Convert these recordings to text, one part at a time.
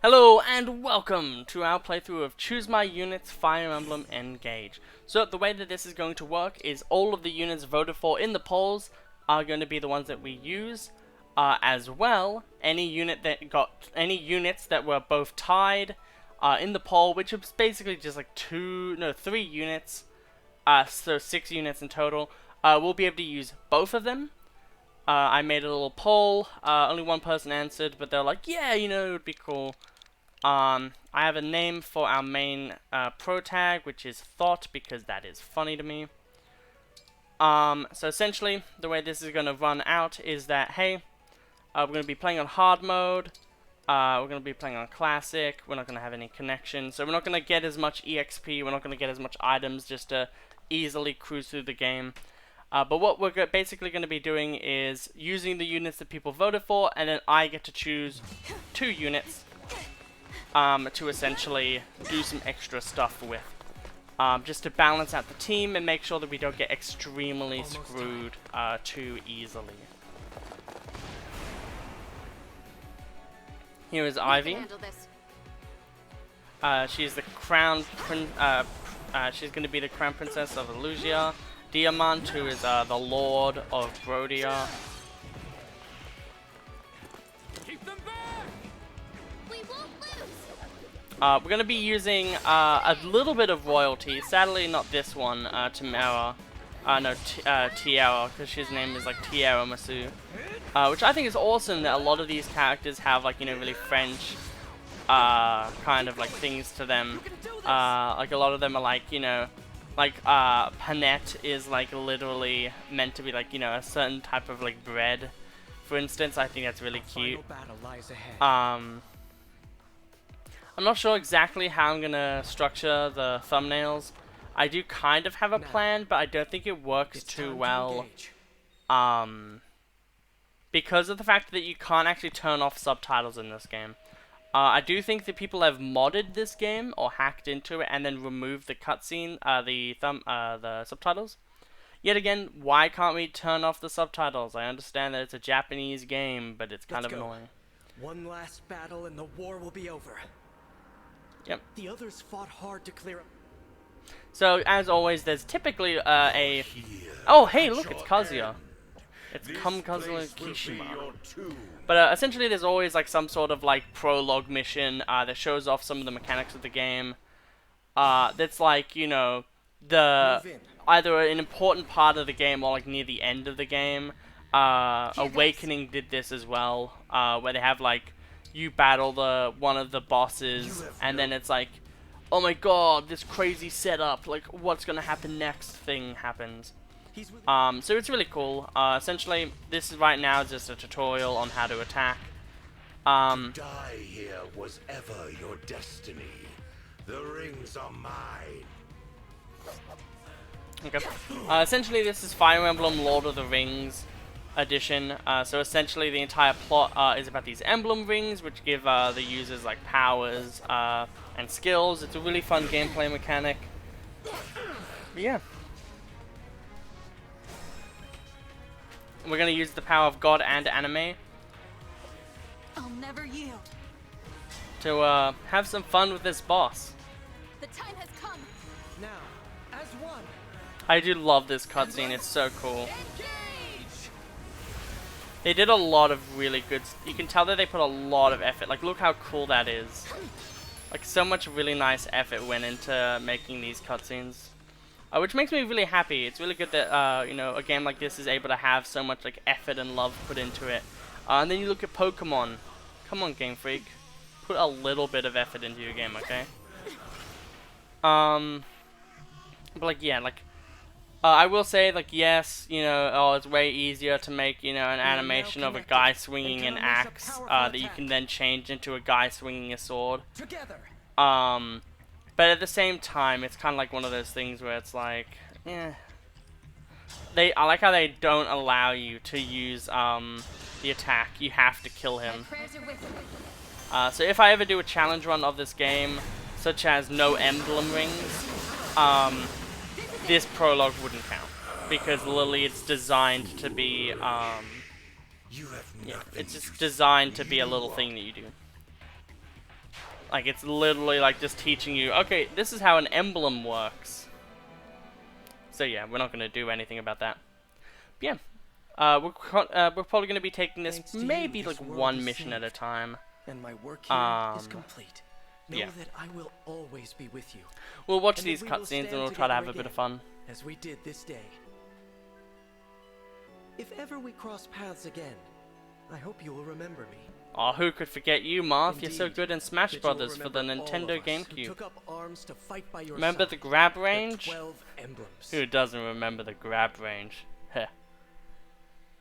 Hello and welcome to our playthrough of Choose My Units Fire Emblem Engage. So the way that this is going to work is all of the units voted for in the polls are going to be the ones that we use. As well, any units that were both tied in the poll, which was basically just like 3 units, so 6 units in total, we'll be able to use both of them. I made a little poll, only one person answered, but they're like, yeah, you know, it would be cool. I have a name for our main pro tag, which is Thought, because that is funny to me. So essentially, the way this is going to run out is that, hey, we're going to be playing on hard mode, we're going to be playing on classic, we're not going to have any connection, so we're not going to get as much EXP, we're not going to get as much items just to easily cruise through the game. But what we're basically going to be doing is using the units that people voted for, and then I get to choose 2 units to essentially do some extra stuff with. Just to balance out the team and make sure that we don't get extremely screwed too easily. Here is Ivy. She's the she's going to be the crown princess of Illusia. Diamant, who is the Lord of Brodia. We're going to be using a little bit of royalty. Sadly, not this one, Tiara, because his name is like Tiara Masu. Which I think is awesome that a lot of these characters have, like, you know, really French kind of like things to them. Like a lot of them are like, you know, like panette is like literally meant to be like, you know, a certain type of like bread, for instance. I think that's really cute. I'm not sure exactly how I'm gonna structure the thumbnails. I do kind of have a plan, but I don't think it works too well. Because of the fact that you can't actually turn off subtitles in this game. I do think that people have modded this game or hacked into it and then removed the cutscene, the subtitles. Yet again, why can't we turn off the subtitles? I understand that it's a Japanese game, but it's kind of annoying. One last battle and the war will be over. Yep. The others fought hard to clear up. So as always, there's typically oh hey, look, it's Kazuya. It's Kazuya Kishima. But essentially there's always like some sort of like prologue mission that shows off some of the mechanics of the game. That's like, you know, either an important part of the game or like near the end of the game. Awakening did this as well, where they have like, you battle one of the bosses and then it's like, oh my god, this crazy setup, like what's gonna happen next thing happens. So it's really cool. Essentially, this is right now just a tutorial on how to attack. To die here was ever your destiny. The rings are mine. Okay. Essentially, this is Fire Emblem Lord of the Rings edition. So essentially, the entire plot is about these emblem rings, which give the users like powers and skills. It's a really fun gameplay mechanic. But yeah. We're gonna use the power of God and anime. I'll never yield. To have some fun with this boss. The time has come. Now, as one. I do love this cutscene. It's so cool. Engage! They did a lot of really good. You can tell that they put a lot of effort. Like, look how cool that is. Like, so much really nice effort went into making these cutscenes. Which makes me really happy. It's really good that, you know, a game like this is able to have so much, like, effort and love put into it. And then you look at Pokemon. Come on, Game Freak. Put a little bit of effort into your game, okay? But, like, yeah, like, I will say, like, yes, you know, oh, it's way easier to make, you know, an animation of a guy swinging an axe, that you can then change into a guy swinging a sword. Together. But at the same time, it's kind of like one of those things where it's like, eh. I like how they don't allow you to use the attack. You have to kill him. So if I ever do a challenge run of this game, such as no emblem rings, this prologue wouldn't count, because literally it's designed to be it's just designed to be a little thing that you do. Like, it's literally like just teaching you, okay, this is how an emblem works. So yeah, we're not going to do anything about that. But yeah, we're probably going to be taking this Thanks to you, maybe this like world one is mission safe. at a time. And my work here is complete. Know yeah. that I will always be with you, We'll watch and that these we will cutscenes stand and we'll try to have together a bit of again, fun. as we did this day. If ever we cross paths again, I hope you will remember me. Oh, who could forget you, Marth? You're so Indeed, good in Smash that you will Brothers for the remember all Nintendo of us who GameCube. took up arms to fight by your Remember side. the grab The range? 12 emblems. Who doesn't remember the grab range? Heh.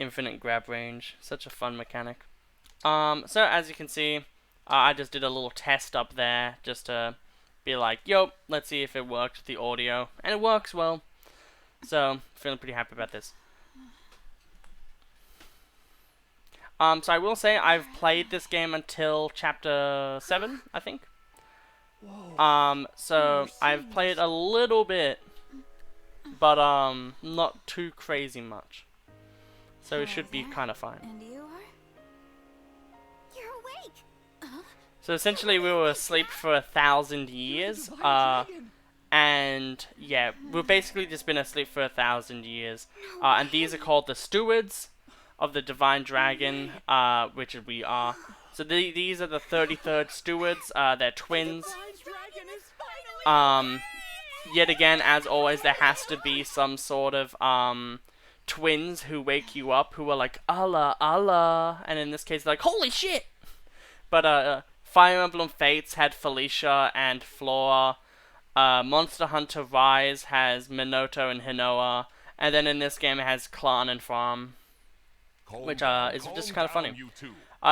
Infinite grab range. Such a fun mechanic. So as you can see, I just did a little test up there just to be like, yo, let's see if it works with the audio. And it works well. So, feeling pretty happy about this. So I will say I've played this game until chapter 7, I think. So I've played a little bit, but not too crazy much. So it should be kind of fine. And you are? You're awake. So essentially we were asleep for 1,000 years. And yeah, we've basically just been asleep for 1,000 years. And these are called the stewards of the Divine Dragon, which we are. So these are the 33rd stewards. They're twins. Yet again, as always, there has to be some sort of twins who wake you up, who are like Allah, Allah, and in this case, like holy shit. But Fire Emblem Fates had Felicia and Flora. Monster Hunter Rise has Minoto and Hinoa, and then in this game it has Clan and Farm, which is just kind of funny.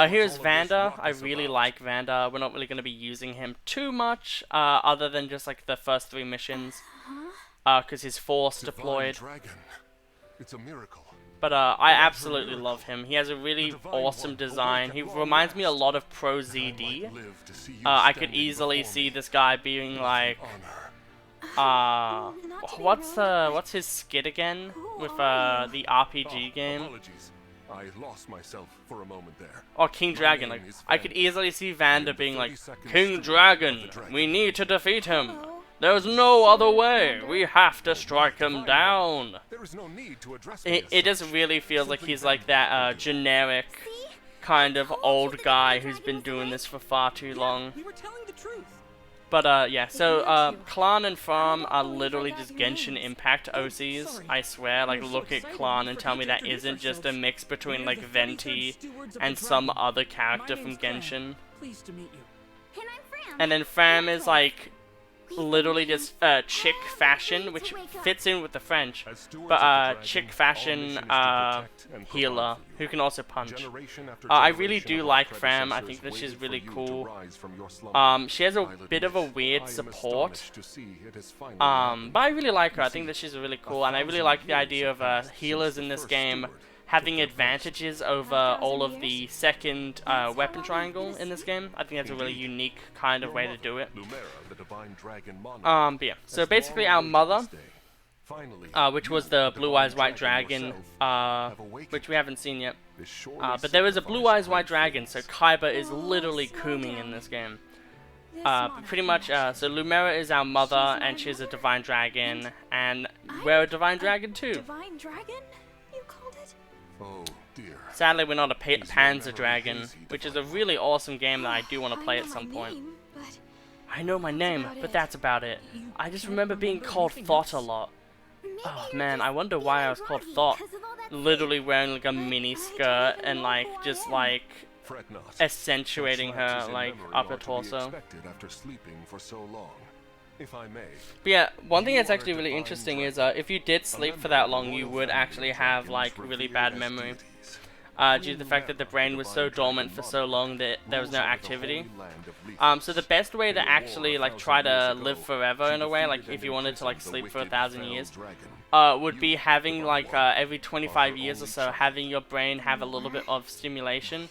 Here's Vanda. I really like Vanda. We're not really going to be using him too much, other than just like the first 3 missions, because he's force deployed. It's a miracle. But I absolutely love him. He has a really awesome design. He reminds me a lot of Pro ZD. I could easily see this guy being like, what's his skit again with the RPG game? Apologies. I lost myself for a moment there. Or King Dragon. Like, I could easily see Vanda being like, King Dragon, we need to defeat him. There's no other way. We have to strike him down. There is no need to address It just really feels like he's like that generic kind of old guy who's been doing this for far too long. We were telling the truth. But yeah, so Clan and Farm are literally just Genshin Impact OCs, I swear. Like, look at Clan and tell me that isn't just a mix between like Venti and some other character from Genshin. Pleased to meet you. And I'm Fram. And then Fram is like literally just chick fashion, which fits in with the French, but chick fashion healer who can also punch. I really do like Fram. I think that she's really cool. She has a bit of a weird support, but I really like her. I think that she's really cool, and I really like the idea of healers in this game having advantages over all of the second weapon triangle in this game. I think that's a really unique kind of way to do it. But yeah, so basically our mother, which was the Blue Eyes White Dragon, which we haven't seen yet. But there is a Blue Eyes White Dragon, so Kaiba is literally Kuming in this game. Pretty much, so Lumera is our mother, and she's a Divine Dragon, and we're a Divine Dragon too. Divine Dragon? You called it? Oh dear. Sadly, we're not a Panzer Dragon, which is a really awesome game that I do want to play at some point. I know my name, but that's about it. I just remember being called Thought a lot. Oh man, I wonder why I was called Thought. Literally wearing like a mini skirt and like just like accentuating her like upper torso. After sleeping for so long. If I may. But yeah, one thing that's actually really interesting is if you did sleep for that long, you would actually have like really bad memory. Due to the fact that the brain was so dormant for so long that there was no activity. So the best way to actually like try to live forever in a way, like if you wanted to like sleep for 1,000 years, would be having like every 25 years or so, having your brain have a little bit of stimulation.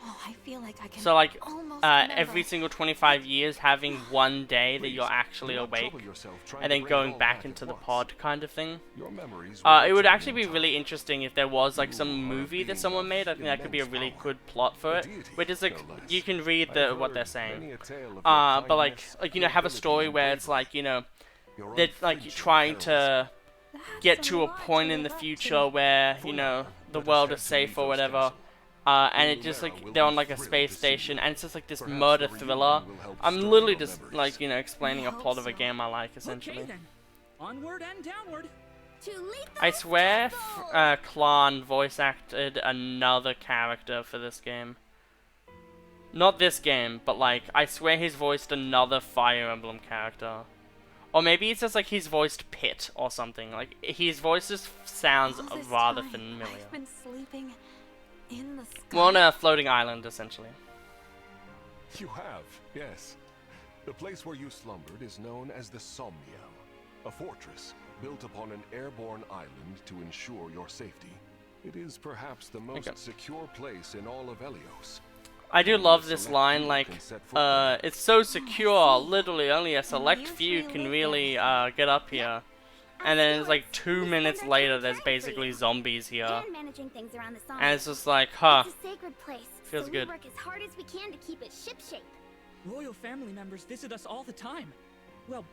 Oh, I feel like I can So like almost every single 25 years having one day that you're actually do not awake trouble yourself trying and to then bring it going all back back into at the once. pod kind of thing. Your memories It would return actually be in really time. interesting if there was like some You are movie that being someone of made. I think that could be a immense really power. good plot for A it. deity, Which is like no less. you can read I've what they're heard saying. many a tale of your But like kindness, you know, have a nobility, story and where it's bravery. like, you know, Your they're like unflinching trying heroism. to get to a point in the future where, you know, the world is safe or whatever. And it just like they're on like a space station and it's just like this Perhaps murder the reunion thriller. will help I'm stir literally your just memories. like, you know, explaining a I plot hope of a so. game I like essentially. Okay then. Onward and downward. To Lethal I swear Castle! Klan voice acted another character for this game. Not this game, but like I swear he's voiced another Fire Emblem character. Or maybe it's just like he's voiced Pit or something. Like his voice just sounds All this rather time, familiar. I've been sleeping in the sky. We're on a floating island essentially. You have, yes. The place where you slumbered is known as the Somnium, a fortress built upon an airborne island to ensure your safety. It is perhaps the most Okay. secure place in all of Elios. I do Only love a this select line, few like, can set foot there. it's so secure, literally only a select few can really, get up here. And then it's like 2 minutes later, there's basically zombies here. And managing things around the And it's just like, huh, It's a sacred place, feels so good. we work as hard as we can to keep it shipshape. Royal family members visit us all the time. Well,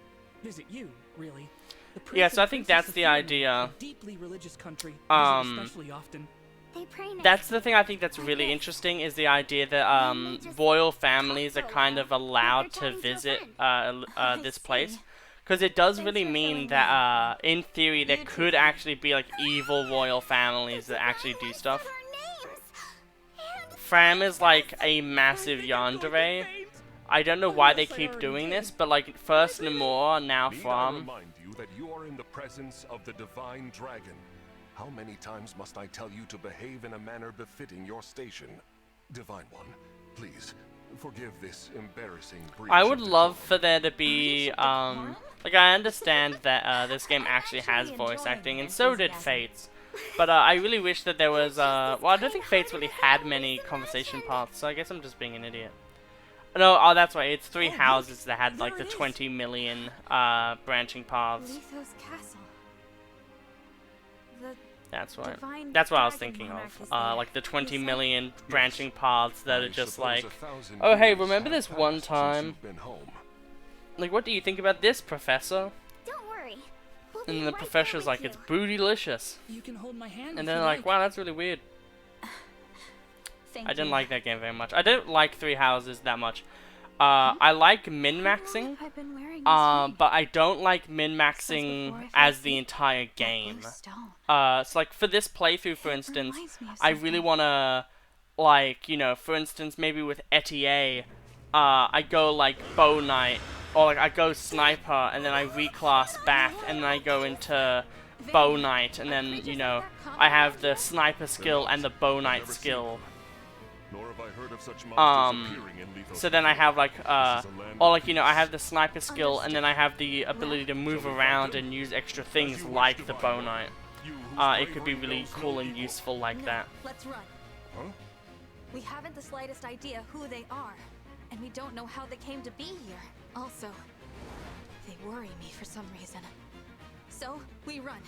visit you, really. The Yeah, Prince so I and think Princess that's of the Theon, idea. a deeply religious country, visit Um, especially often. They pray next that's the thing I think that's really interesting, is the idea that, royal families are kind of allowed to visit, this place. Because it does really mean that, in theory, there could actually be, like, evil royal families that actually do stuff. Fram is, like, a massive yandere. I don't know why they keep doing this, but, like, first Namor, now Need I Fram. remind you that you are in the presence of the divine dragon. How many times must I tell you to behave in a manner befitting your station? Divine One, please, forgive this embarrassing breach I of would decorum. love for there to be, like, I understand that, this game actually has voice acting, and so did Fates. But, I really wish that there was, well, I don't think Fates really had many conversation paths, so I guess I'm just being an idiot. No, oh, that's right, it's 3 houses that had, like, the 20 million, branching paths. Lethos Castle. The That's right. divine That's what I was dragon thinking monarch of. is there. Like the 20 He's like- million branching paths that I are just suppose like, 1,000 oh hey, years remember have this one passed since time? you've been home. Like, what do you think about this, Professor? Don't worry. We'll And be the right professor's there like, with it's you. bootylicious. You can hold my hand. And if then you like, wow, that's really weird. Thank I didn't you. like that game very much. I don't like 3 houses that much. I like min-maxing, I've been wearing this ring. but I don't like Since before min-maxing I fell as the asleep, entire that game. blue stone. So like for this playthrough, for instance, reminds me of I really something. wanna, like, you know, for instance, maybe with ETA, I go like bow knight, or like I go sniper, and then I reclass back, and then I go into bow knight, and then, you know, I have the sniper skill and the bow knight skill. Nor have I heard of such monsters appearing in Lethos So then I have like, This is a land or of like, you know, I peace. have the sniper skill, and then I have the ability to move around and use extra things like the bow knight. You whose It could be bravery really knows no cool and equal. useful like No, that. let's run. Huh? We haven't the slightest idea who they are, and we don't know how they came to be here. Also, they worry me for some reason. So, we run.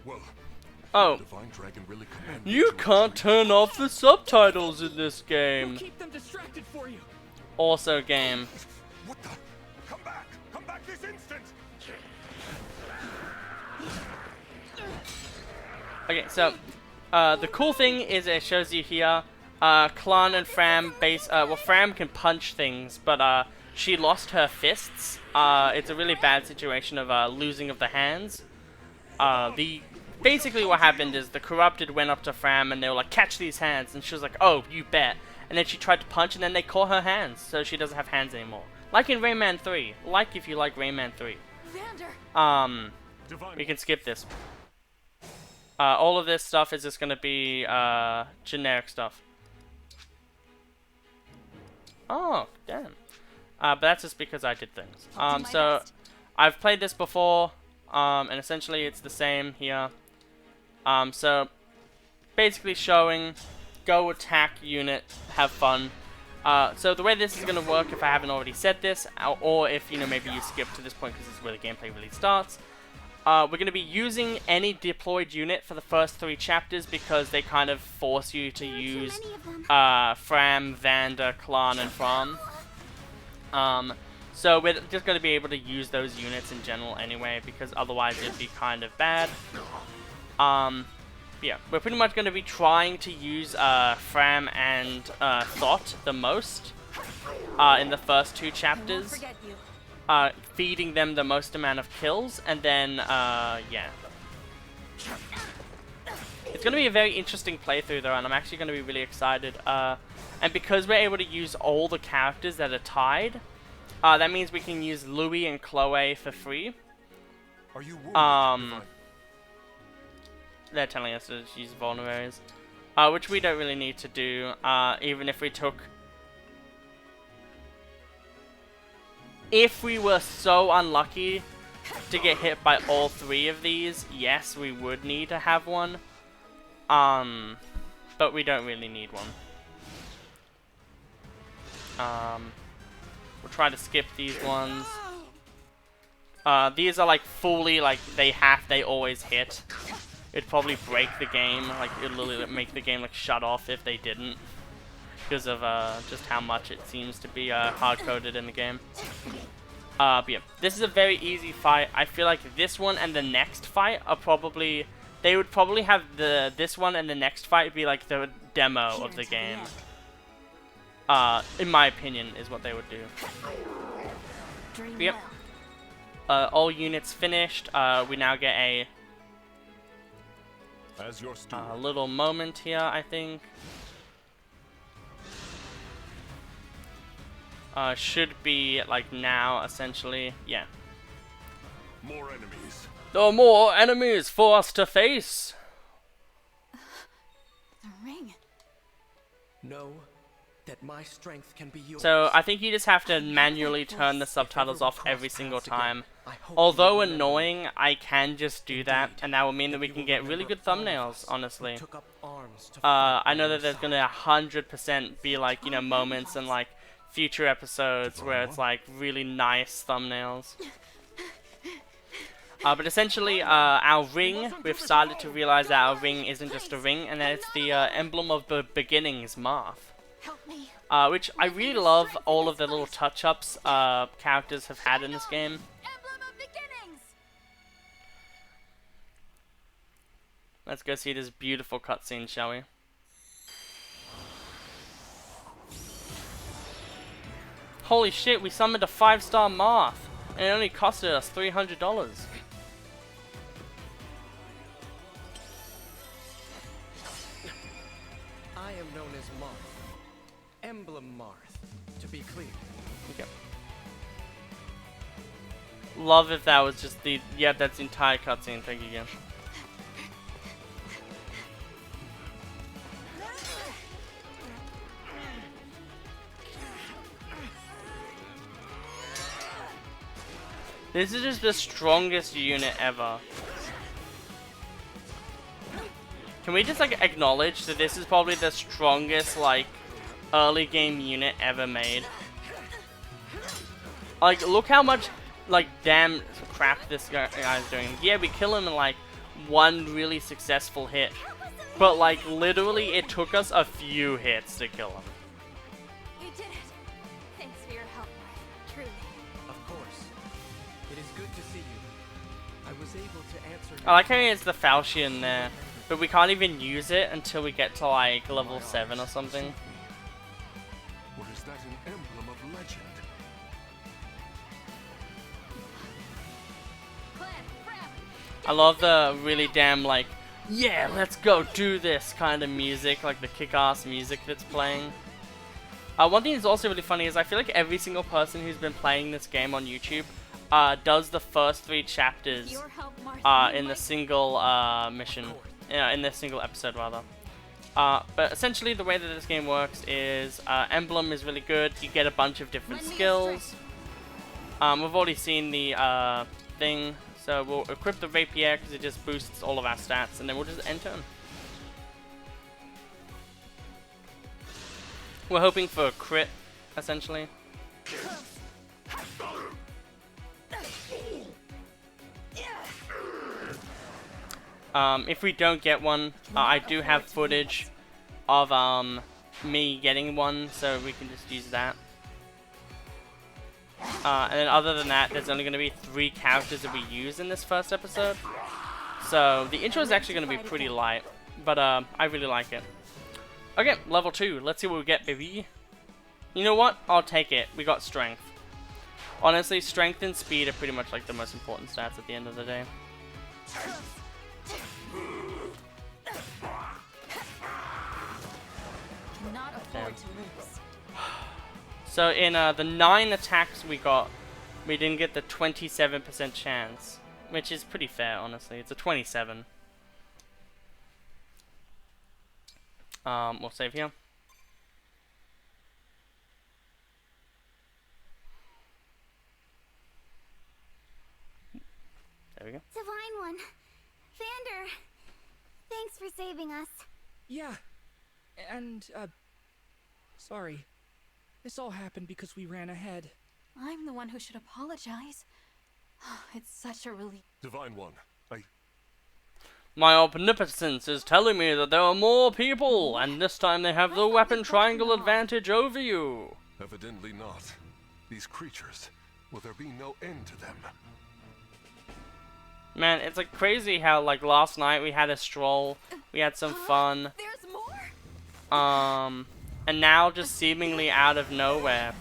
Well, Oh, divine dragon really commanded you to can't retreat. turn off the subtitles in this We'll game. keep them distracted for you. Also game. What the? Come back! Come back this instant! Okay, so the cool thing is it shows you here, Klan and Fram well, Fram can punch things, but she lost her fists. It's a really bad situation of losing of the hands. Basically what happened is the corrupted went up to Fram and they were like, catch these hands, and she was like, oh, you bet. And then she tried to punch, and then they caught her hands, so she doesn't have hands anymore. Like in Rayman 3. Like if you like Rayman 3. Vander! Divine We can skip this. All of this stuff is just gonna be generic stuff. Oh, damn. But that's just because I did things. I'll do my So best. I've played this before, and essentially it's the same here. So basically showing go attack unit, have fun. So the way this is going to work, if I haven't already said this, or if, you know, maybe you skip to this point because this is where the gameplay really starts, we're going to be using any deployed unit for the first 3 chapters because they kind of force you to use Fram, Vander, Klan, and Fram. So we're just going to be able to use those units in general anyway, because otherwise it'd be kind of bad. Yeah, we're pretty much going to be trying to use Fram and Thought the most in the first 2 chapters, feeding them the most amount of kills, and then, yeah. It's going to be a very interesting playthrough though, and I'm actually going to be really excited. And because we're able to use all the characters that are tied, that means we can use Louis and Chloe for free. Are you wounded? They're telling us to use vulnerable areas, which we don't really need to do, even if we took... If we were so unlucky to get hit by all 3 of these, yes, we would need to have one. But we don't really need one. We'll try to skip these ones. These are like fully, like, they always hit. It'd probably break the game, like it'd literally make the game like shut off if they didn't, because of just how much it seems to be hard-coded in the game. But yeah, this is a very easy fight. I feel like this one and the next fight are probably, they would probably have this one and the next fight be like the demo of the game. In my opinion, is what they would do. But yep. All units finished. We now get a little moment here, I think. Should be like now, essentially. Yeah. More enemies. There are more enemies for us to face. The ring. Know that my strength can be yours. So I think you just have to manually turn the subtitles off every single time. Although annoying, I can just do that, and that will mean that we can get really good thumbnails, honestly. I know that there's gonna 100% be like, you know, moments and like future episodes where it's like really nice thumbnails. But essentially, our ring, we've started to realize that our ring isn't just a ring, and that it's the emblem of the beginnings, Marth. Which I really love all of the little touch-ups characters have had in this game. Let's go see this beautiful cutscene, shall we? Holy shit, we summoned a 5-star Marth, and it only costed us $300. I am known as Marth. Emblem Marth, to be clear. Okay. Love if that was just the... Yeah, that's the entire cutscene. Thank you again. This is just the strongest unit ever. Can we just like acknowledge that this is probably the strongest like early game unit ever made? Like, look how much like damn crap this guy's doing. Yeah, we kill him in like one really successful hit, but like literally it took us a few hits to kill him. We did it. Thanks for your help, Marth. Truly. Of course. It is good to see you. I was able to answer. I like how he has the falchion there, but we can't even use it until we get to like level 7 or something. Or is that an emblem of legend? I love the really damn like, yeah, let's go do this kind of music, like the kick-ass music that's playing. One thing that's also really funny is I feel like every single person who's been playing this game on YouTube does the first 3 chapters in the single mission, in the single episode rather. But essentially the way that this game works is Emblem is really good. You get a bunch of different skills. We've already seen the thing, so we'll equip the rapier because it just boosts all of our stats, and then we'll just enter. We're hoping for a crit, essentially. If we don't get one, I do have footage of me getting one, so we can just use that. And then other than that, there's only going to be 3 characters that we use in this first episode. So the intro is actually going to be pretty light, but I really like it. Okay, level 2. Let's see what we get, baby. You know what? I'll take it. We got strength. Honestly, strength and speed are pretty much like the most important stats at the end of the day. Cannot afford to lose. So in the 9 attacks we got, we didn't get the 27% chance, which is pretty fair, honestly. It's a 27. We'll save here. There we go. Divine One. Vander. Thanks for saving us. Yeah. And, sorry. This all happened because we ran ahead. I'm the one who should apologize. It's such a relief. Divine One, My omnipotence is telling me that there are more people, and this time they have the weapon triangle advantage over you. Evidently not. These creatures, will there be no end to them? Man, it's like crazy how like last night we had a stroll, we had some fun. There's more? And now just seemingly out of nowhere,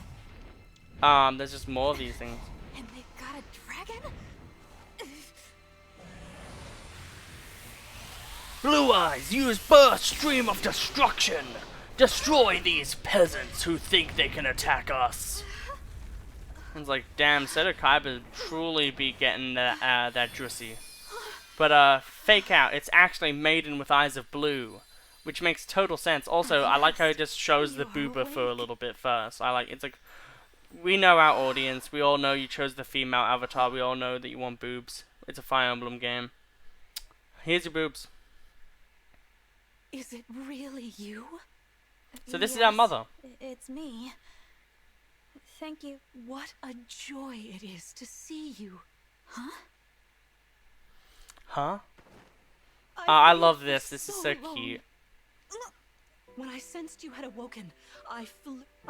there's just more of these things. And they've got a dragon? Blue Eyes, use burst stream of destruction. Destroy these peasants who think they can attack us. It's like, damn, Sedokaiba truly be getting that juicy. But fake out, it's actually Maiden with Eyes of Blue, which makes total sense. Also, I like how it just shows the booba for a little bit first. It's like, we know our audience. We all know you chose the female avatar. We all know that you want boobs. It's a Fire Emblem game. Here's your boobs. Is it really you? So this is our mother. It's me. Thank you. What a joy it is to see you. Huh? Huh? I love this. This is so cute. When I sensed you had awoken, I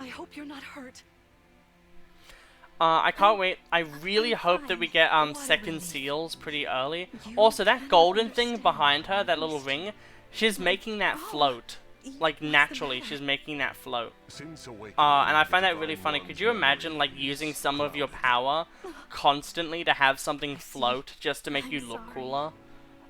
hope you're not hurt. I can't wait. I really hope that we get second seals pretty early. Also, that golden thing behind her, that little ring, she's making that float. Like naturally, she's making that float. And I find that really funny. Could you imagine like using some of your power constantly to have something float just to make you look cooler?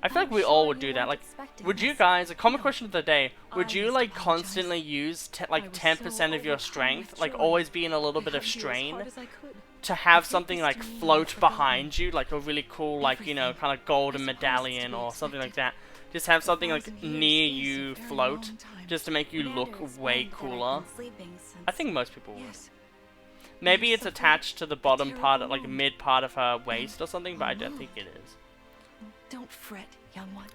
I feel like we all would do that. Like, would you guys, a common question of the day, would you like constantly use like 10% of your strength, like always be in a little bit of strain, to have something like float behind you, like a really cool, like, you know, kind of golden medallion or something like that? Just have something like near you float, just to make you look way cooler. I think most people would. Maybe it's attached to the bottom part, like mid part of her waist or something, but I don't think it is. Don't fret, young one.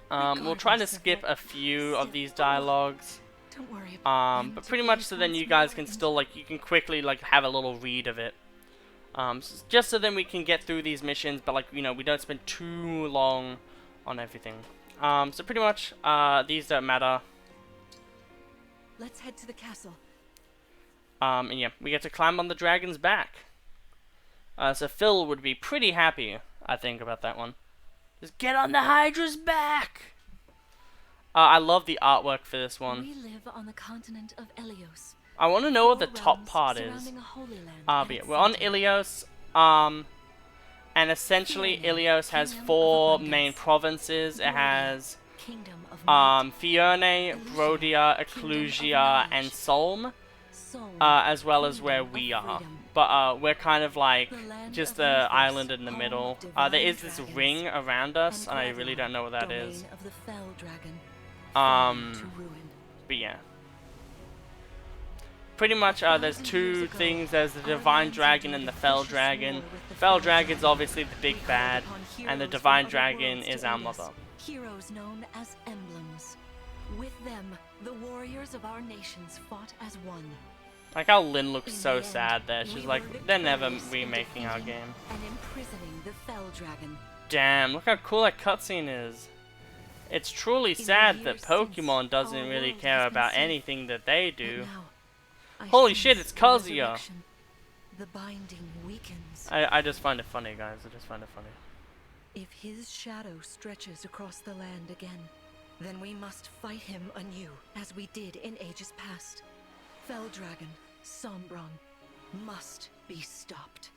We'll try to skip a few of these dialogues. Don't worry. But pretty much so then you guys can still like, you can quickly like have a little read of it. Just so then we can get through these missions, but like, you know, we don't spend too long on everything. So pretty much, these don't matter. Let's head to the castle. And yeah, we get to climb on the dragon's back. So Phil would be pretty happy, I think, about that one. Just get on the Hydra's back! I love the artwork for this one. We live on the continent of Ilios. I want to know what the top part is. But yeah, we're on Ilios. And essentially, Ilios has 4 main provinces. It has Fione, Brodia, Ecclusia, and Solm, as well as where we are. But we're kind of like just the island in the middle. There is this ring around us, and I really don't know what that is. But yeah. Pretty much, there's 2 things. There's the Divine Dragon and the Fell Dragon. The Fell Dragon's obviously the big bad, and the Divine Dragon is our mother. Heroes known as emblems. With them, the warriors of our nations fought as one. Like how Lynn looks In so the sad end, there. She's we like, were they're never victorious in remaking our defeating game. and imprisoning the Fell Dragon. Damn, look how cool that cutscene is. It's truly the sad that years Pokemon since, doesn't our really world care has been about safe. anything that they But do. now, I Holy shit, sense it's the Kazuya. resurrection. The binding weakens. I just find it funny, guys. I just find it funny. If his shadow stretches across the land again, then we must fight him anew, as we did in ages past. Fell Dragon, Sombron, must be stopped.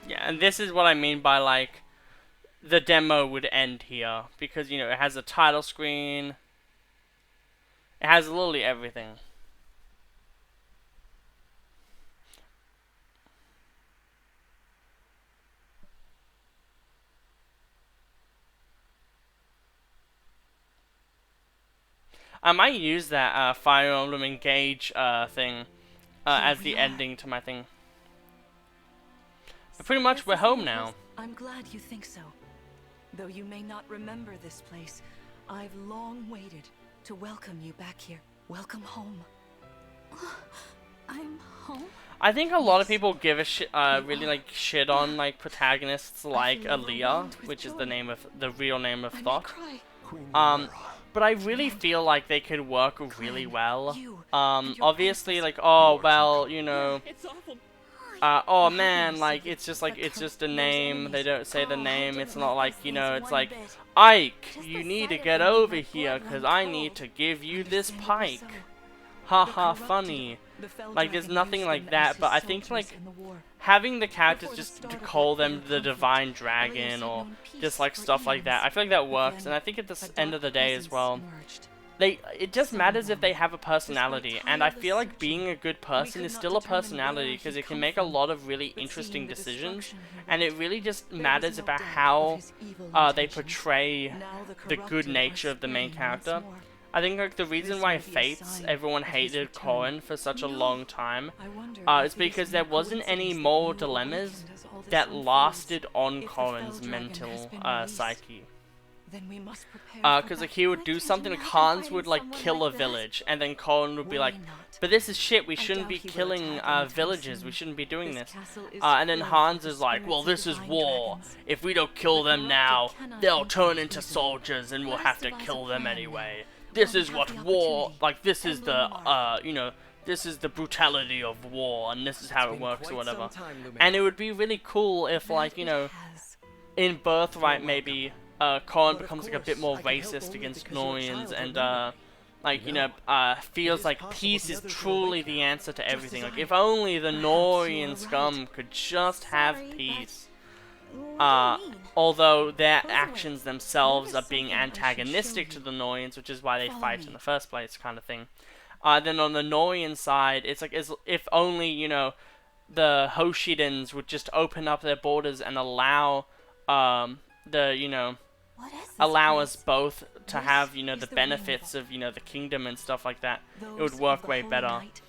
Yeah, and this is what I mean by, like, the demo would end here. Because, you know, it has a title screen. It has literally everything. I might use that Fire Emblem Engage thing as the ending to my thing. But pretty much we're home now. I'm glad you think so. Though you may not remember this place, I've long waited to welcome you back here. Welcome home. I'm home? I think a lot of people give a shit, really like shit on like protagonists like feel Aaliyah, overwhelmed with which is joy. the real name of I may Thought. cry. Queen Um, Mira. But I really feel like they could work really Clan, well. you and your Obviously, like, oh You are well, too you know, It's awful. oh The man, highness like of it, it's just like but it's just a those name. They enemies- don't say the Oh, I name. don't It's not like, these you know, things it's one like, bit. Ike, Just you the need to sight of get them in over my here blood because runs I need cold. to give you this Understandably pike. so. Ha The ha, corrupted, funny. the Fell Like, there's Dragon nothing used like them that, as but his I think, soldiers like, in the war. having the characters Before the just start to of call that them fatal the conflict, Divine Elias Dragon had or known peace just like for stuff like that. eons. I feel like that But works, then and I think at the a end of the dark day as presence well, emerged. it just matters if they have a personality, Despite and I tireless feel like searching, being a good person could is not still a determine personality where because he'd it can come make a from. lot of really But interesting seeing the decisions, destruction he and it wrought, really just there was matters no about doubt of how his evil they intentions. portray Now the good corrupted are nature of the main spreading once character. more. I think like the reason This why may be a Fates sign everyone of his hated return. Corrin for such a No. long time I wonder is if it because is there no wasn't any coincidence that moral you dilemmas awakened as all this that unfolds. lasted on If the Fell Corrin's Dragon mental has been released, psyche. Then we must prepare for Because like battle. he would I do can't something like imagine Hans fighting would like someone kill like a that. village, and then Corrin would be like, Worry not. but this is shit, we I shouldn't doubt be he will killing attack anytime villages, soon. we shouldn't be doing This this. castle is And then filled Hans with is the like, well, spirits this of is divine war. dragons. If we don't kill The them now, corrupted cannot they'll enter turn the into prison. soldiers and we'll Let have us to devise kill a them plan anyway. now. This While we is have what the war, opportunity, like this is the, Emblem Mark. you know, this is the brutality of war and this is how it Been works or quite some whatever. time, Lumina. And it would be really cool if That like, you it know, has. in Birthright maybe Corrin But of becomes like a bit course, more I can help racist only against because you're a Norians child, and remember. like you No. know feels is like possible peace the is others will truly wake the up, answer to just everything. as Like I if have. only the Perhaps Norian you are scum right. could just have Sorry, but- peace. What do you mean? Although their Those actions words. themselves are Notice being something I should antagonistic show to you. the Norians, which is why they Follow fight me. in the first place, kind of thing. Then on the Norian side, it's like as if only you know the Hoshidans would just open up their borders and allow the you know What is this allow place? us both to This have you know is the the benefits rainbow. of you know the kingdom and stuff like that. It Those would of work the way Holy better. Knight,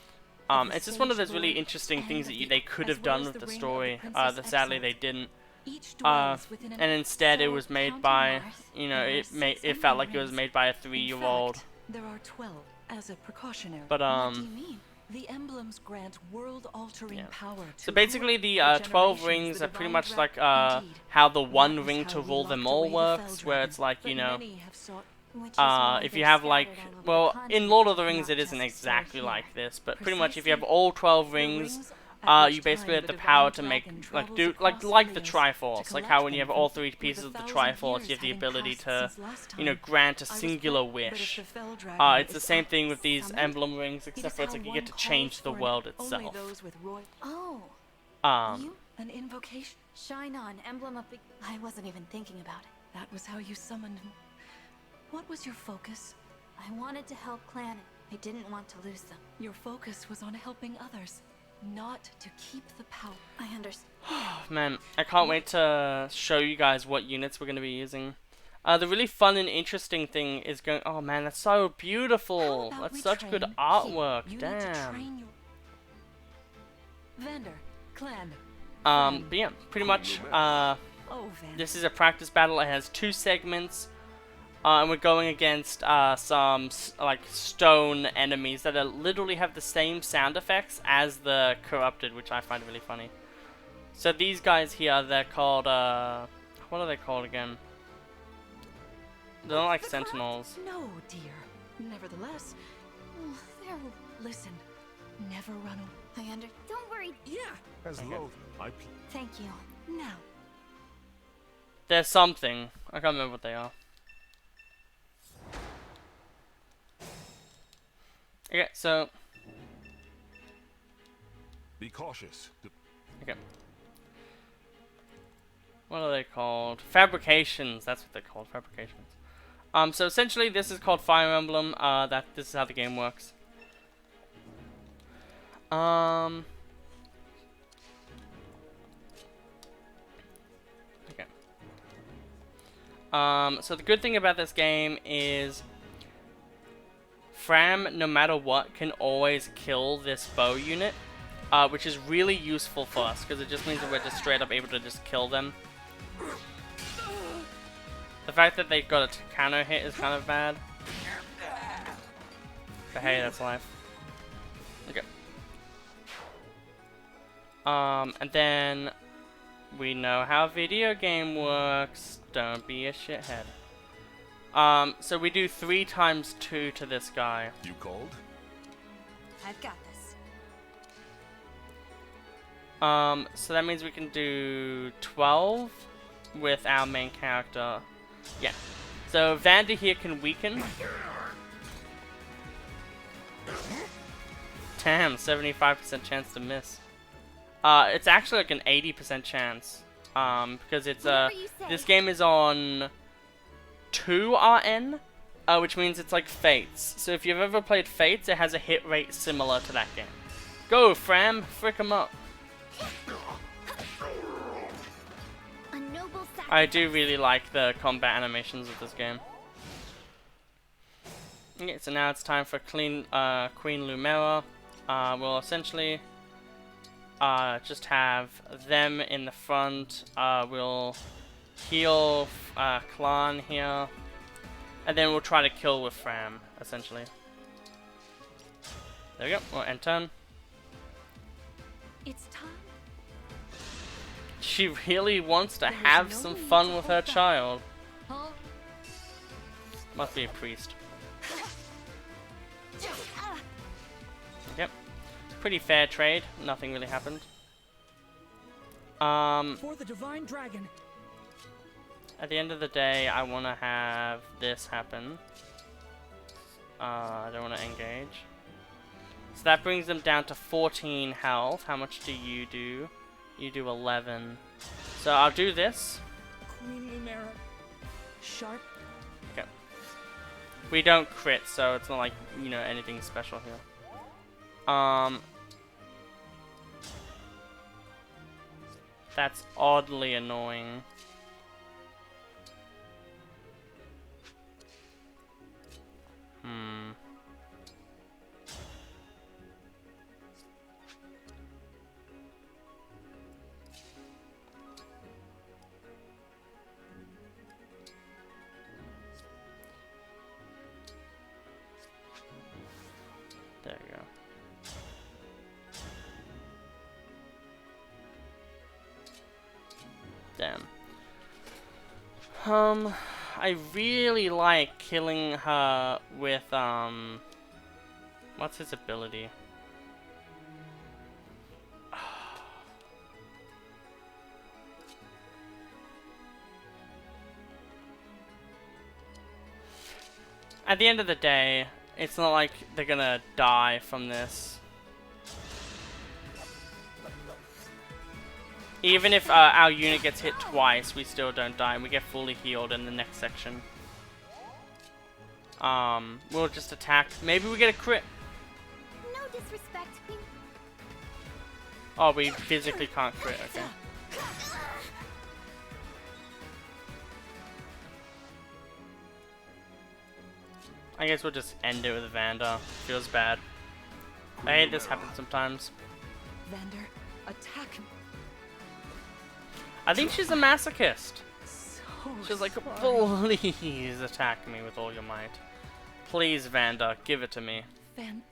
of the It's just one of Sage those really Lord, interesting and things of that the- they could as have well done as with the ring of story. Princess That sadly they Exiled. didn't. Each dwells within And an instead it so was made counting by Mars, you know there are it 6 felt like it onion was rings. made by a In 3-year-old. fact, there are 12 as a precautionary. But What do you mean? The emblems grant world-altering Yeah. power. So to basically whoever the for 12 generations rings the are pretty divine much like Indeed, how the that one was ring how to we rule them locked all away the Fell works, where it's Dragon, like but you know many have sought Which is why if they're you have like scattered all over well the in continent, Lord of the Rings not it isn't just exactly here. like this, but pretty much if you have Precisely. all 12 The rings rings at you which basically time have the the power divine to make dragon like travels do across the billions Triforce, to like collect how when you them have all from 3 the pieces of the 1,000 Triforce you years have the having ability passed to since last you know time. grant a I was singular correct, but if wish. the Fell Dragon It's the is same thing with these summoned, emblem rings, it except is for it's how like you one get to calls change the for an- world only itself. those with royal Oh, you an invocation. shine on, emblem of. I wasn't even thinking about it. That was how you summoned him. What was your focus? I wanted to help Clan. I didn't want to lose them. Your focus was on helping others, not to keep the power. I understand. Man, I can't wait to show you guys what units we're going to be using. The really fun and interesting thing is going. Oh man, that's so How beautiful. about That's we such good train artwork. here? You need to Damn. train your Vander, Clan. But yeah, pretty much. Oh, Vander. This is a practice battle. It has 2 segments. And we're going against some like stone enemies that are literally have the same sound effects as the corrupted, which I find really funny. So these guys here, they're called what are they called again? They're not like sentinels. No, dear. Nevertheless, There. listen. Never run away. I under. Don't worry. Yeah. As Lothar, I Thank you. Now, There's something. I can't remember what they are. Okay, so be cautious. okay. What are they called? Fabrications. That's what they're called. Fabrications. So essentially, this is called Fire Emblem. This is how the game works. Okay. So the good thing about this game is Fram, no matter what, can always kill this bow unit, which is really useful for us because it just means that we're just straight up able to just kill them. The fact that they got a counter hit is kind of bad. But hey, that's life. Okay. And then we know how video game works. Don't be a shithead. So we do 3 times 2 to this guy. You called? I've got this. So that means we can do 12 with our main character. Yeah. So Vander here can weaken. Damn, 75% chance to miss. It's actually like an 80% chance. Because it's this game is on 2RN, which means it's like Fates. So if you've ever played Fates, it has a hit rate similar to that game. Go, Fram, frick 'em up. A noble sacrifice. I do really like the combat animations of this game. Okay, so now it's time for Queen Lumera. We'll essentially just have them in the front. We'll heal Clan here, and then we'll try to kill with Fram, essentially. There we go. We'll end turn. it's time. She really wants to have some fun with her child. Oh, Must be a priest. Yep. Pretty fair trade. Nothing really happened. For the divine dragon. At the end of the day, I want to have this happen. I don't want to engage. So that brings them down to 14 health. How much do you do? You do 11. So I'll do this. Queen Lumera. Sharp. Okay. We don't crit, so it's not like, you know, anything special here. That's oddly annoying. There you go. Damn. I really like killing her with, what's his ability? At the end of the day, it's not like they're gonna die from this. Even if our unit gets hit twice, we still don't die, and we get fully healed in the next section. We'll just attack. Maybe we get a crit. No disrespect, Queen. Oh, we physically can't crit, okay. I guess we'll just end it with Vander. Feels bad. I hate this happens sometimes. Vander, attack him. I think she's a masochist. So She's like, please attack me with all your might. Please, Vanda, give it to me. Fantastic.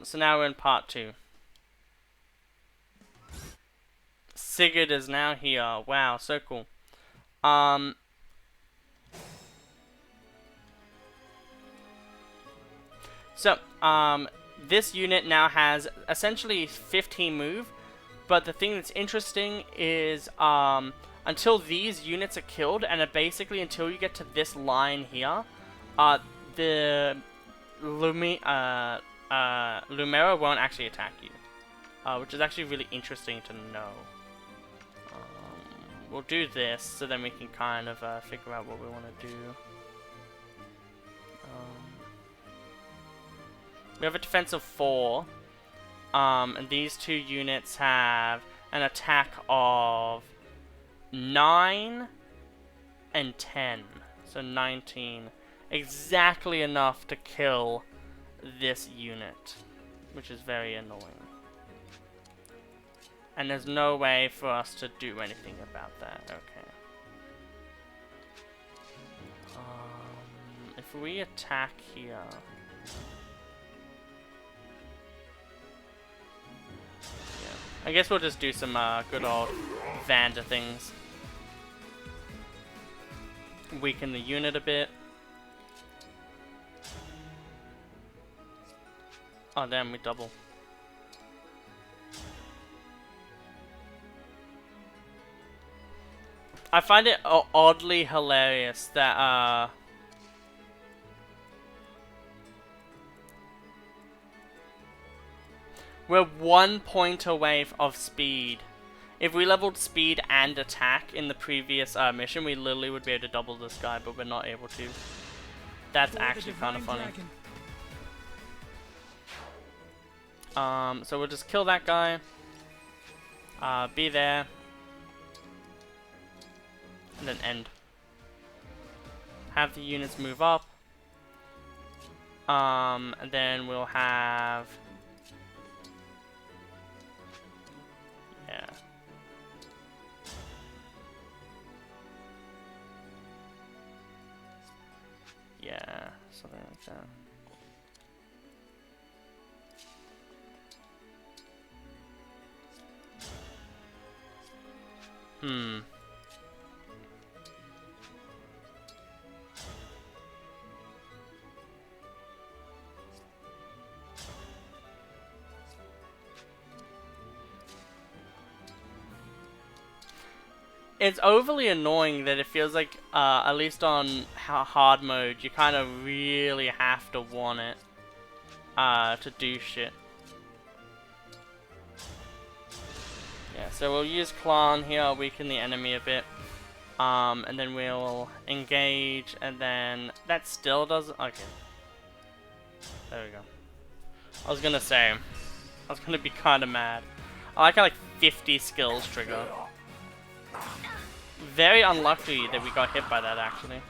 So now we're in part 2. Sigurd is now here. Wow, so cool. This unit now has essentially 15 move, but the thing that's interesting is, until these units are killed, and basically until you get to this line here, the Lumera won't actually attack you, which is actually really interesting to know. We'll do this, so then we can kind of figure out what we want to do. We have a defense of 4, and these 2 units have an attack of 9 and 10, so 19. Exactly enough to kill this unit, which is very annoying. And there's no way for us to do anything about that. Okay. If we attack here... yeah. I guess we'll just do some good old Vanda things. Weaken the unit a bit. Oh damn, we double. I find it oddly hilarious that we're 1 point away of speed. If we leveled speed and attack in the previous mission, we literally would be able to double this guy, but we're not able to. That's actually kind of funny. So we'll just kill that guy. Be there. And then end. Have the units move up. And then we'll have... yeah. Yeah, something like that. It's overly annoying that it feels like, at least on hard mode, you kind of really have to want it to do shit. Yeah, so we'll use Clan here, weaken the enemy a bit, and then we'll engage, and then that still doesn't. Okay, there we go. I was gonna say, I was gonna be kind of mad. I like how like 50 skills trigger. Very unlucky that we got hit by that, actually.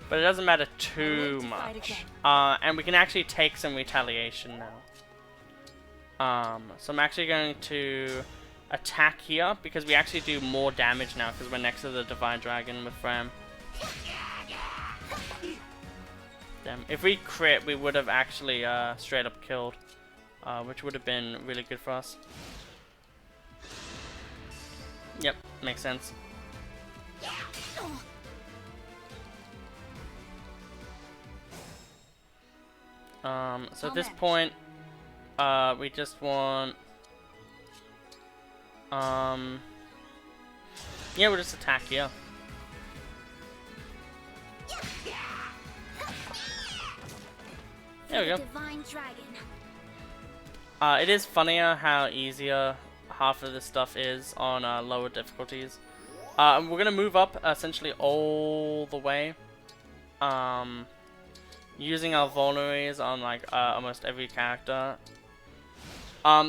But it doesn't matter too much. And we can actually take some retaliation now. So I'm actually going to attack here, because we actually do more damage now, because we're next to the Divine Dragon with Fram. Damn. If we crit, we would have actually straight up killed, which would have been really good for us. Yep, makes sense. So at this point, we just want, yeah, we'll just attack here. There we go. Divine Dragon. It is funnier how easier half of this stuff is on lower difficulties. We're gonna move up essentially all the way, using our vulneraries on like almost every character.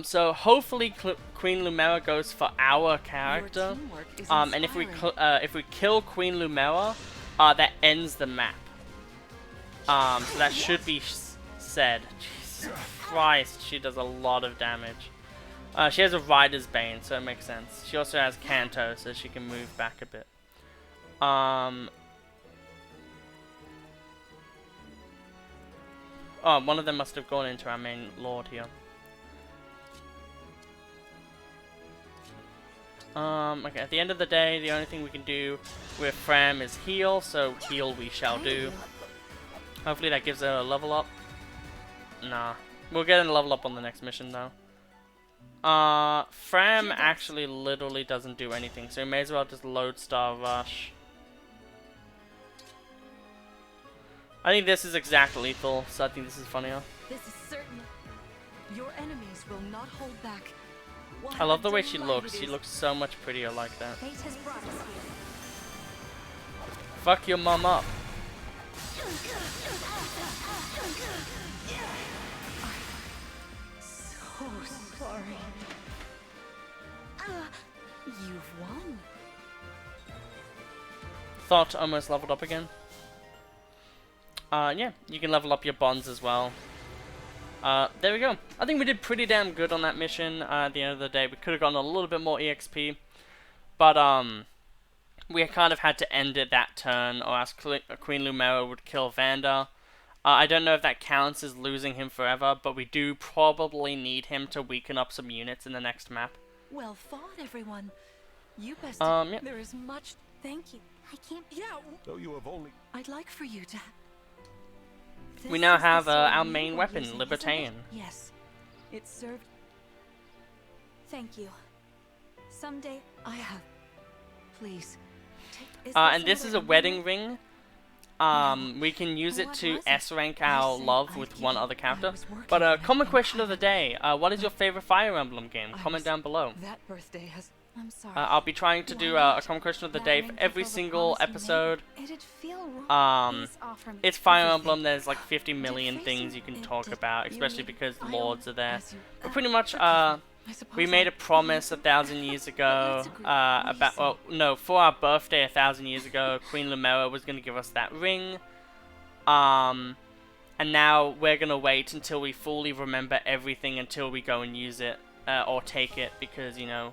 So hopefully Queen Lumera goes for our character, and if we kill Queen Lumera, that ends the map. So that should be said. Jesus Christ, she does a lot of damage. She has a Rider's Bane, so it makes sense. She also has Kanto, so she can move back a bit. Oh, one of them must have gone into our main lord here. Okay, at the end of the day, the only thing we can do with Fram is heal, so heal we shall do. Hopefully that gives her a level up. Nah. We'll get a level up on the next mission, though. Fram actually literally doesn't do anything, so we may as well just Lodestar Rush. I think this is exact lethal, so I think this is funnier. This is certain. Your enemies will not hold back. What I love the a way she delight looks. it She is. looks so much prettier like that. Fate has brought us here. Fuck your mum up. So sorry. You've won. Thought almost leveled up again. Yeah, you can level up your bonds as well. There we go. I think we did pretty damn good on that mission. At the end of the day, we could have gotten a little bit more EXP, but we kind of had to end it that turn, or else Queen Lumera would kill Vander. I don't know if that counts as losing him forever, but we do probably need him to weaken up some units in the next map. Well fought, everyone. You best. Yeah. There is much. Thank you. I can't. Yeah. Though you have only... I'd like for you to. We now This is have the sword our you main were weapon, using, isn't it? Libertarian. Yes. It served. Thank you. Someday. I have. Please. Take. And this is a wedding ring. We can use it to S-rank our love with one other character. But common question of the day, what is your favorite Fire Emblem game? Comment down below. That birthday has. I'm sorry. I'll be trying to do a common question of the day for every single episode. It'd feel wrong. Please offer me It's Fire everything. Emblem, there's like 50 million things you can talk about, especially because the lords are there. As you- But pretty much, I suppose we made a promise 1,000 years ago, about, well, no, for our birthday 1,000 years ago, Queen Lumera was going to give us that ring. And now we're going to wait until we fully remember everything until we go and use it, or take it, because, you know,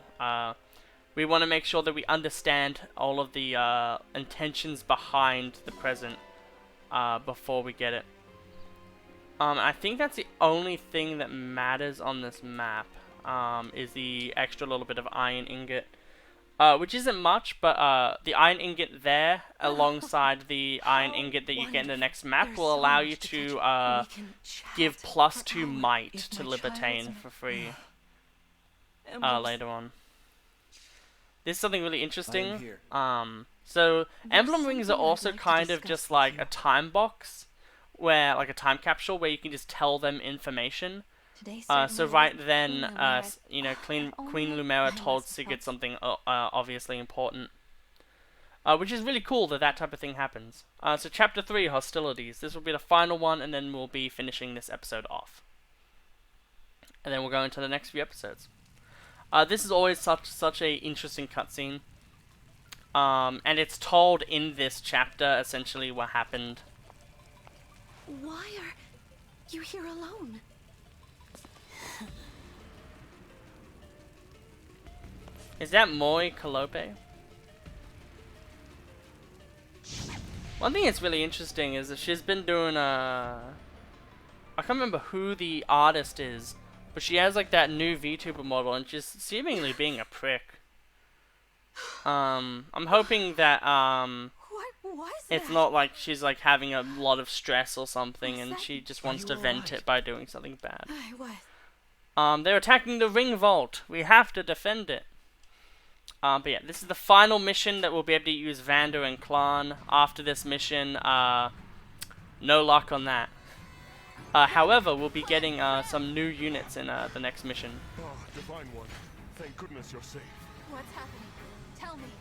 we want to make sure that we understand all of the intentions behind the present before we get it. I think that's the only thing that matters on this map, is the extra little bit of iron ingot. Which isn't much, but the iron ingot there, alongside the iron ingot that you get in the next map, will allow you to give +2 might to Libertane for free later on. This is something really interesting. So emblem rings are also kind of just like a time box, where like a time capsule where you can just tell them information. So right then, you know, Queen Lumera told Sigurd something obviously important, which is really cool that that type of thing happens. So chapter 3, hostilities. This will be the final one, and then we'll be finishing this episode off. And then we'll go into the next few episodes. This is always such a interesting cutscene, and it's told in this chapter essentially what happened. Why are you here alone? Is that Moi Calope? One thing that's really interesting is that she's been doing I can't remember who the artist is, but she has like that new VTuber model and just seemingly being a prick. I'm hoping that What was it's that? not like she's like having a lot of stress or something Was and that- she just wants to vent it by doing something bad. I was. They're attacking the ring vault. We have to defend it. But yeah, this is the final mission that we'll be able to use Vander and Klan. After this mission, no luck on that. However, we'll be getting some new units in the next mission. Oh, Divine One. Thank goodness you're safe. What's happening? Tell me.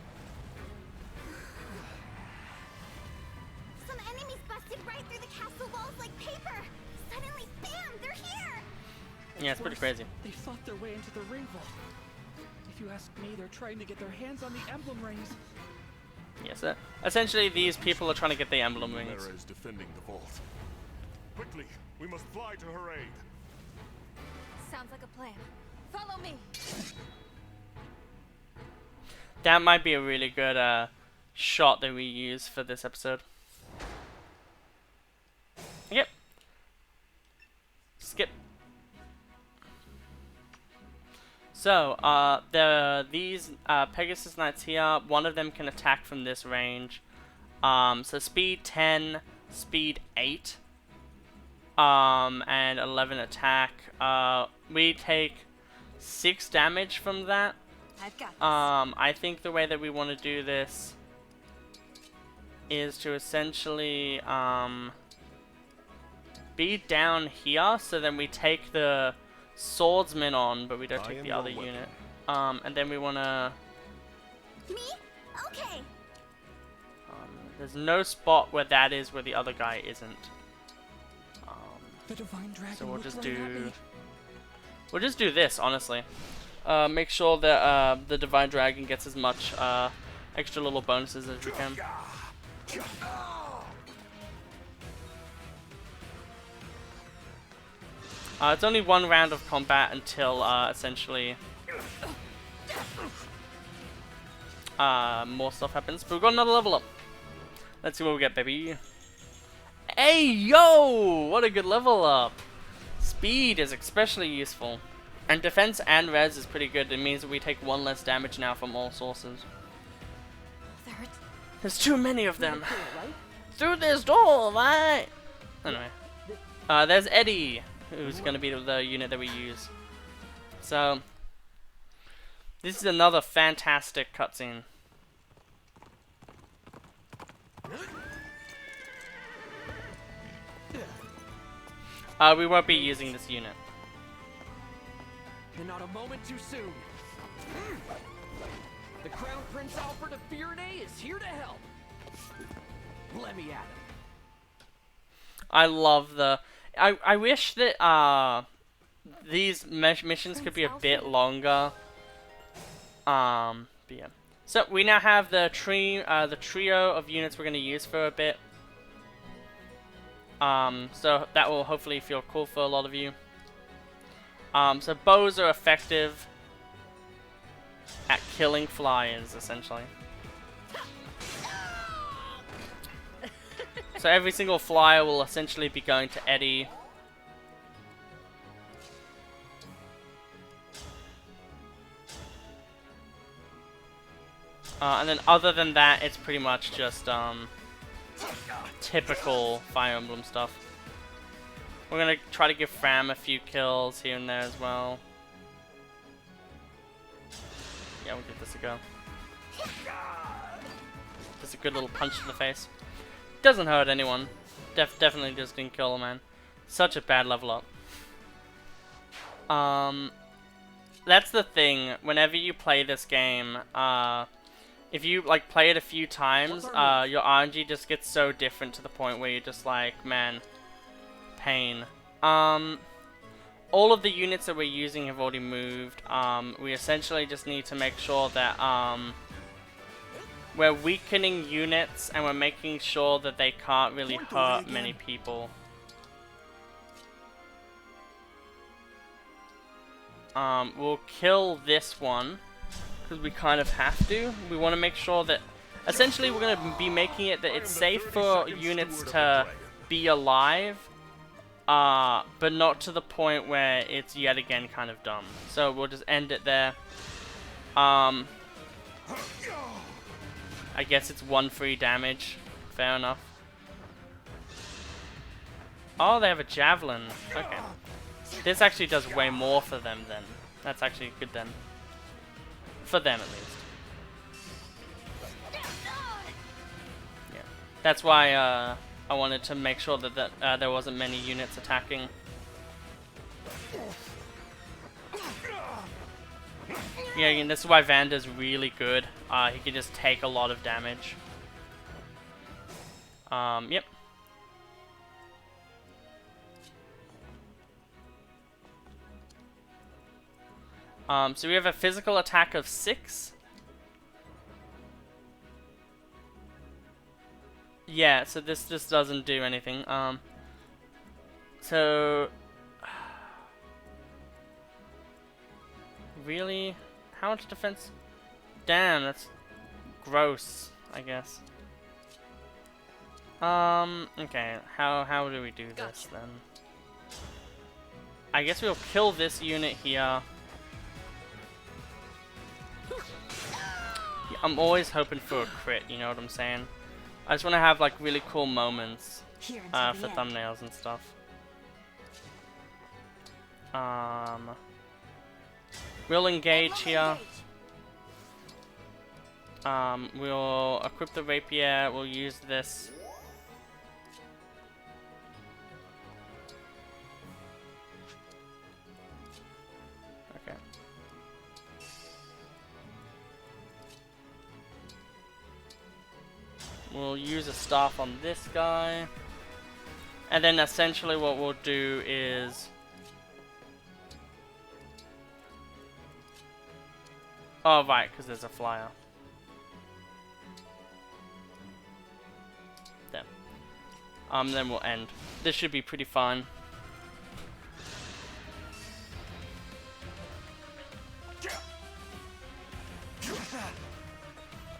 Some enemies busted right through the castle walls like paper. Suddenly, bam! They're here. Yeah, it's pretty crazy. They fought their way into the ring vault. If you ask me, they're trying to get their hands on the emblem rings. Yes, essentially these people are trying to get the emblem rings. Lumera is defending the vault. Quickly, we must fly to her aid. Sounds like a plan. Follow me. That might be a really good shot that we use for this episode. Yep. Skip. So, these Pegasus Knights here, one of them can attack from this range. So speed 10, speed 8, and 11 attack. We take 6 damage from that. I've got this. I think the way that we want to do this is to essentially be down here, so then we take the swordsman on, but we don't take the other unit. And then we want to... Me? Okay. there's no spot where that is where the other guy isn't. The divine dragon. So we'll looked just right at do... me. We'll just do this, honestly. Make sure that the Divine Dragon gets as much extra little bonuses as we can. It's only one round of combat until essentially more stuff happens. But we've got another level up. Let's see what we get, baby. Hey, yo! What a good level up. Speed is especially useful. And defense and res is pretty good. It means that we take 1 less damage now from all sources. There's too many of them. Through this door, right? Anyway. There's Eddie, who's going to be the unit that we use. So, this is another fantastic cutscene. We won't be using this unit. And not a moment too soon. The Crown Prince Alfred of Firenze is here to help. Let me at him. I love the... I wish that these missions could be a bit longer. But yeah. So we now have the trio of units we're going to use for a bit. So that will hopefully feel cool for a lot of you. So bows are effective at killing flyers, essentially. So every single flyer will essentially be going to Eddie. And then other than that, it's pretty much just typical Fire Emblem stuff. We're gonna try to give Fram a few kills here and there as well. Yeah, we'll give this a go. Just a good little punch to the face. Doesn't hurt anyone. Definitely just didn't kill a man. Such a bad level up. That's the thing. Whenever you play this game, if you like play it a few times, your RNG just gets so different to the point where you're just like, man, pain. All of the units that we're using have already moved. We essentially just need to make sure that we're weakening units and we're making sure that they can't really hurt many people. We'll kill this one because we kind of have to. We want to make sure that essentially we're going to be making it that it's safe for units to be alive, but not to the point where it's yet again kind of dumb. So we'll just end it there. I guess it's 1 free damage. Fair enough. Oh, they have a javelin. Okay. This actually does way more for them then. That's actually good then. For them at least. Yeah. That's why I wanted to make sure that, there wasn't many units attacking. Yeah, and this is why Vanda's really good. He can just take a lot of damage. Yep. So we have a physical attack of 6. Yeah, so this just doesn't do anything. really? How much defense? Damn, that's gross, I guess. Okay, how do we do this then? I guess we'll kill this unit here. I'm always hoping for a crit, you know what I'm saying? I just want to have like really cool moments for thumbnails and stuff. We'll engage here. We'll equip the rapier. We'll use this. Okay. We'll use a staff on this guy. And then essentially what we'll do is... Oh, right, because there's a flyer. There. Then we'll end. This should be pretty fun.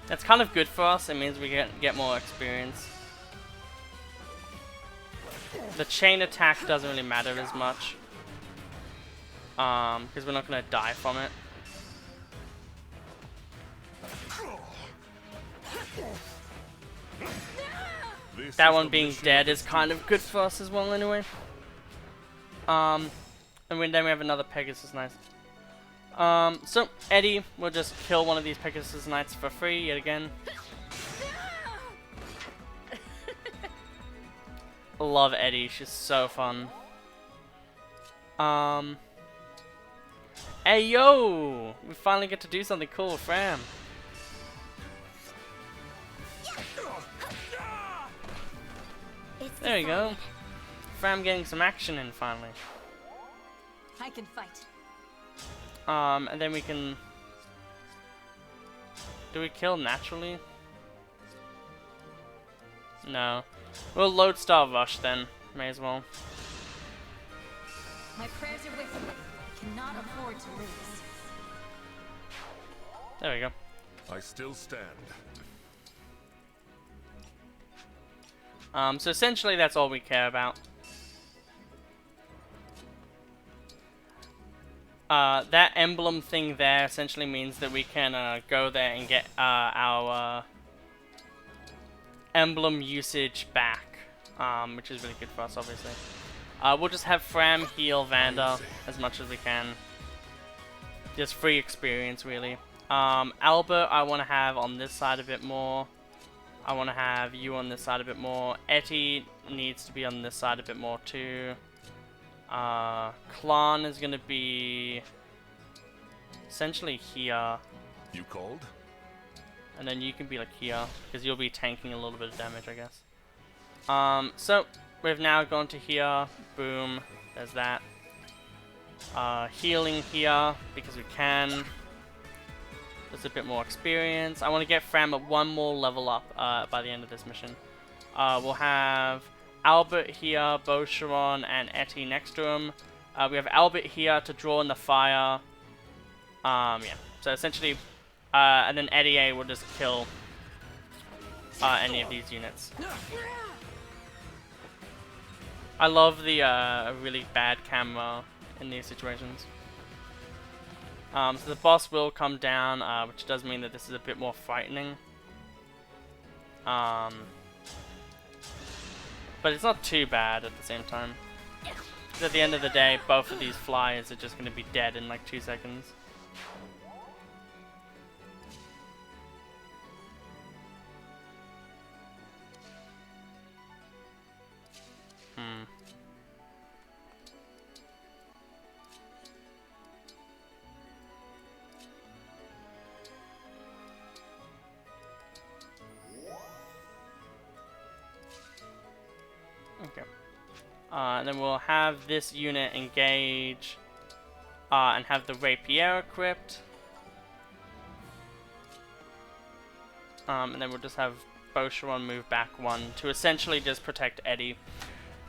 That's kind of good for us. It means we get more experience. The chain attack doesn't really matter as much. Because we're not going to die from it. That one being dead is kind of good for us as well anyway. And then we have another Pegasus Knight. So Eddie will just kill one of these Pegasus Knights for free yet again. Love Eddie, she's so fun. Hey yo! We finally get to do something cool with Fram. There you go. Fram getting some action in finally. I can fight. And then we can... Do we kill naturally? No. We'll Lodestar Rush then. May as well. My prayers are with you. I cannot afford to lose. There we go. I still stand. So essentially that's all we care about. That emblem thing there essentially means that we can go there and get our emblem usage back, which is really good for us, obviously. We'll just have Fram heal Vanda as much as we can. Just free experience, really. Albert, I want to have on this side a bit more. I want to have you on this side a bit more. Etty needs to be on this side a bit more too. Klan is going to be essentially here. You called? And then you can be like here, because you'll be tanking a little bit of damage, I guess. So we've now gone to here. Boom. There's that. Healing here, because we can. There's a bit more experience. I want to get Fram at one more level up by the end of this mission. We'll have Albert here, Bosharon, and Etty next to him. We have Albert here to draw in the fire. Yeah. So essentially, and then Eddie A will just kill any of these units. I love the really bad camera in these situations. So the boss will come down, which does mean that this is a bit more frightening. But it's not too bad at the same time. 'Cause at the end of the day, both of these flyers are just going to be dead in like 2 seconds. Okay. And then we'll have this unit engage and have the rapier equipped. And then we'll just have Bosharon move back 1 to essentially just protect Eddie.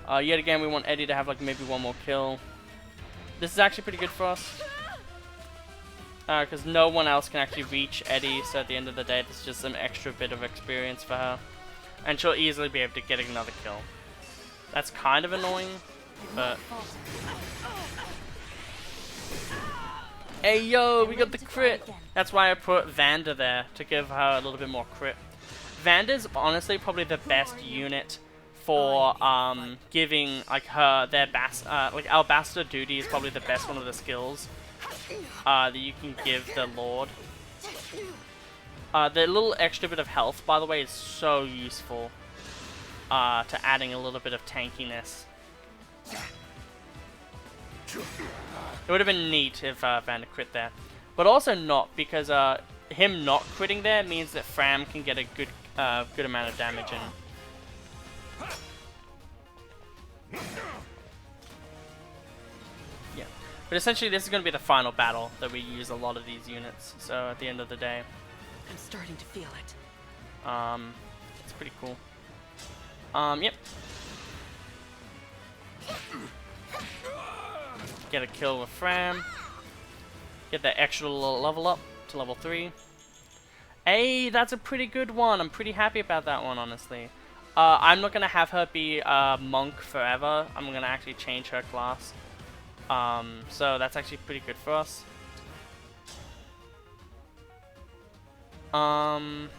Yet again, we want Eddie to have like maybe one more kill. This is actually pretty good for us. because no one else can actually reach Eddie, so at the end of the day, there's just some extra bit of experience for her. And she'll easily be able to get another kill. That's kind of annoying, but... Hey yo, we got the crit! That's why I put Vanda there, to give her a little bit more crit. Vanda's honestly probably the best unit for giving like her their like Alabaster Duty is probably the best one of the skills that you can give the Lord. The little extra bit of health, by the way, is so useful to adding a little bit of tankiness. It would have been neat if Vanda crit there, but also not, because him not critting there means that Fram can get a good amount of damage in. Yeah, but essentially this is going to be the final battle that we use a lot of these units. So at the end of the day, I'm starting to feel it. it's pretty cool. Yep. Get a kill with Fram. Get that extra little level up to level 3. Hey, that's a pretty good one. I'm pretty happy about that one, honestly. I'm not going to have her be a monk forever. I'm going to actually change her class. So that's actually pretty good for us. I'm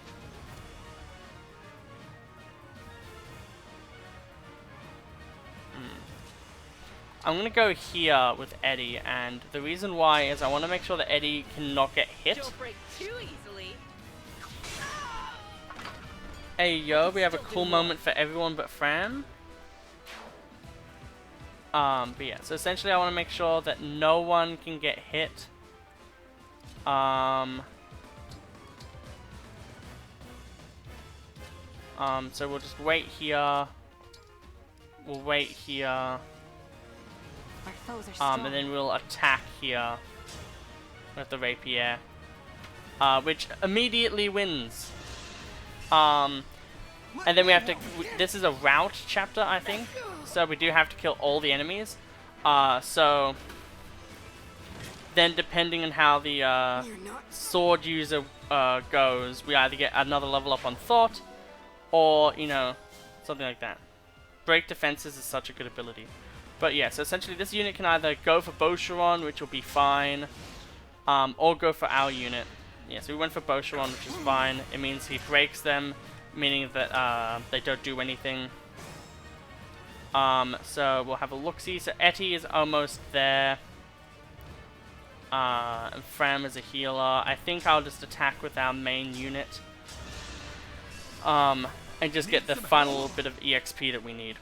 going to go here with Eddie, and the reason why is I want to make sure that Eddie cannot get hit. Don't break too easily. Hey yo, we have a cool moment for everyone but Fram. But yeah, so essentially I want to make sure that no one can get hit. So we'll just wait here. We'll wait here. Our foes are strong. And then we'll attack here with the rapier, which immediately wins. And then we have to. This is a rout chapter, I think, so we do have to kill all the enemies. So then, depending on how the sword user goes, we either get another level up on thought, or something like that. Break defenses is such a good ability. But yeah, so essentially this unit can either go for Bosharon, which will be fine, or go for our unit. Yeah, so we went for Bosharon, which is fine. It means he breaks them, meaning that they don't do anything. So we'll have a look-see. So Etty is almost there. And Fram is a healer. I think I'll just attack with our main unit. And just get the final little bit of EXP that we need.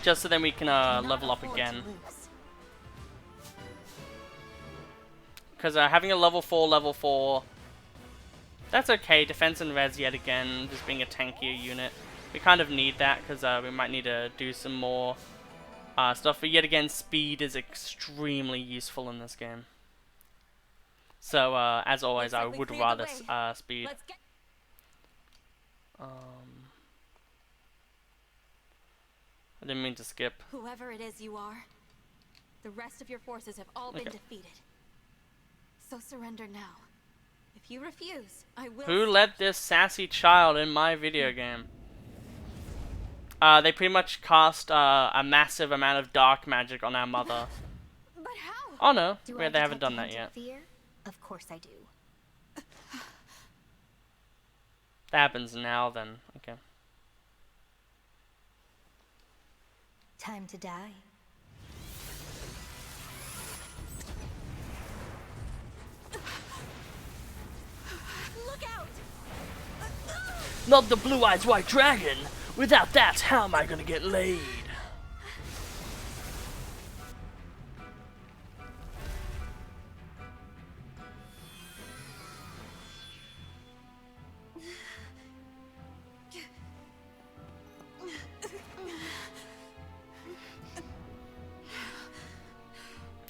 Just so then we can level up again. Because having a level 4, that's okay. Defense and res yet again, just being a tankier unit. We kind of need that because we might need to do some more stuff. But yet again, speed is extremely useful in this game. So as always, I would rather speed. I didn't mean to skip. Whoever it is you are, the rest of your forces have all been defeated. So surrender now. If you refuse, I will. Who let this sassy child in my video game? They pretty much cast a massive amount of dark magic on our mother. But how? Oh no, Do they I haven't detect done a that hint yet. of fear? Of course I do. That happens now then. Okay. Time to die. Look out! Not the blue-eyed white dragon! Without that, how am I gonna get laid?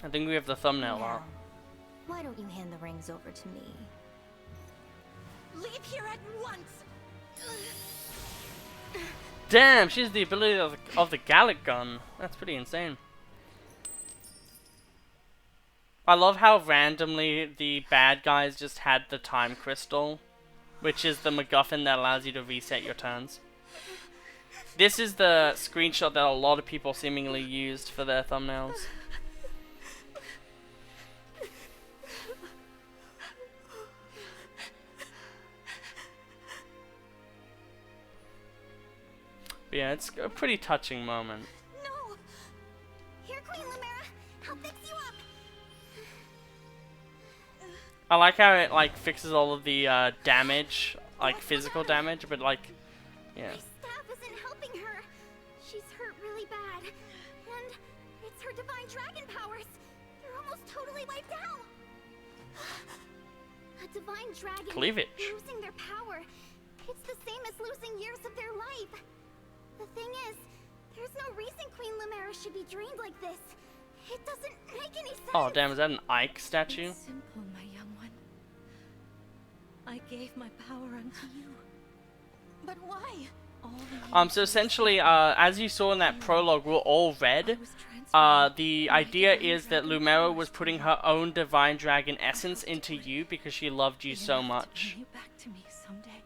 I think we have the thumbnail Now, out. why don't you hand the rings over to me? Leave here at once! Damn, she has the ability of the Gallic gun. That's pretty insane. I love how randomly the bad guys just had the time crystal, which is the MacGuffin that allows you to reset your turns. This is the screenshot that a lot of people seemingly used for their thumbnails. But yeah, it's a pretty touching moment. No! Here, Queen Lumera. I'll fix you up. I like how it like fixes all of the damage, like physical damage, but like, yeah. My staff isn't helping her. She's hurt really bad. And it's her divine dragon powers. They're almost totally wiped out. A divine dragon Cleavage. losing their power. It's the same as losing years of their life. The thing is, there's no reason Queen Lumera should be drained like this. It doesn't make any sense. Oh damn, is that an Ike statue? It's simple, my young one. I gave my power unto you. But why? So essentially, as you saw in that prologue, we're all red. The idea is that Lumera was putting her own divine dragon essence into you because she loved you so much.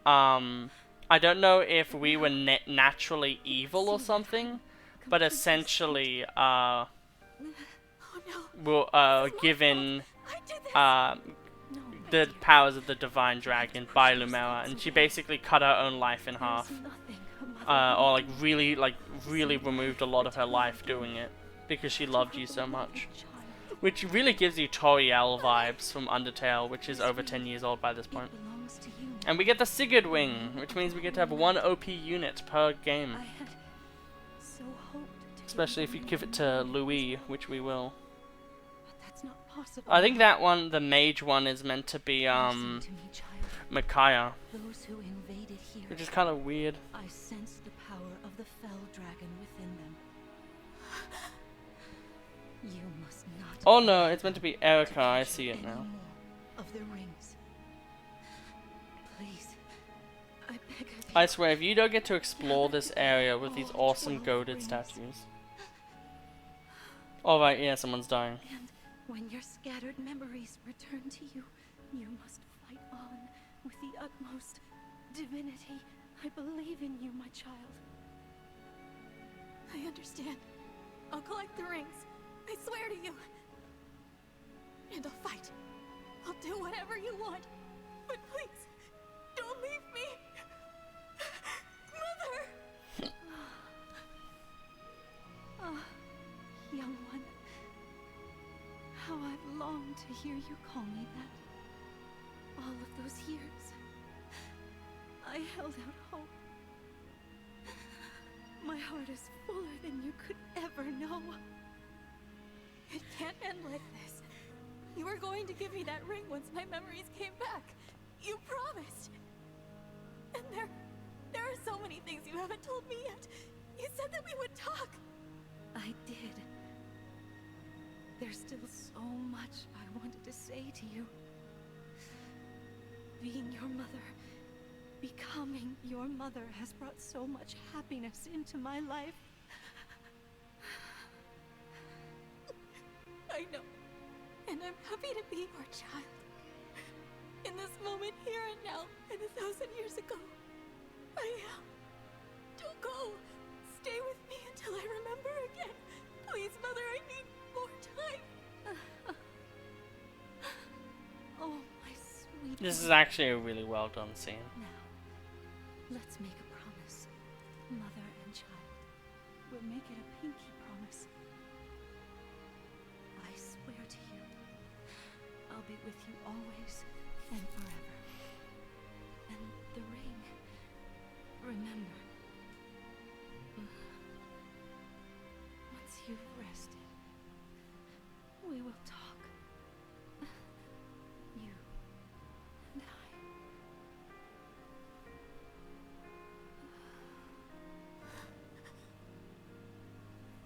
I don't know if we were naturally evil or something, but essentially, we're given the powers of the divine dragon by Lumera, and she basically cut her own life in half, or like really removed a lot of her life doing it because she loved you so much, which really gives you Toriel vibes from Undertale, which is over 10 years old by this point. And we get the Sigurd Wing, which means we get to have 1 OP unit per game. Especially if you give it to Louis, which we will. I think that one, the mage one, is meant to be Micaiah, which is kind of weird. I sense the power of the fell dragon within them. You must not. Oh no, it's meant to be Erica. I see it now. Of the rings. Please, I beg of you. I swear, if you don't get to explore this area with these awesome goated statues. Oh right, yeah, someone's dying. And when your scattered memories return to you, you must fight on with the utmost divinity. I believe in you, my child. I understand. I'll collect the rings. I swear to you. And I'll fight. I'll do whatever you want. But please, don't leave me. Mother! Ah, young one. How I've longed to hear you call me that. All of those years, I held out hope. My heart is fuller than you could ever know. It can't end like this. You were going to give me that ring once my memories came back. You promised. And there are so many things you haven't told me yet. You said that we would talk. I did. There's still so much I wanted to say to you. Being your mother, becoming your mother has brought so much happiness into my life. I know. And I'm happy to be your child. In this moment, here and now, and 1,000 years ago, I am. Don't go. Stay with me until I remember again. Please, Mother, I need more time. Oh, my sweet. This is actually a really well done scene. Now, let's make a promise, mother and child. We'll make it a pinky promise. I swear to you, I'll be with you always and forever. And the ring, remember. Once you've rested, we will talk. You and I.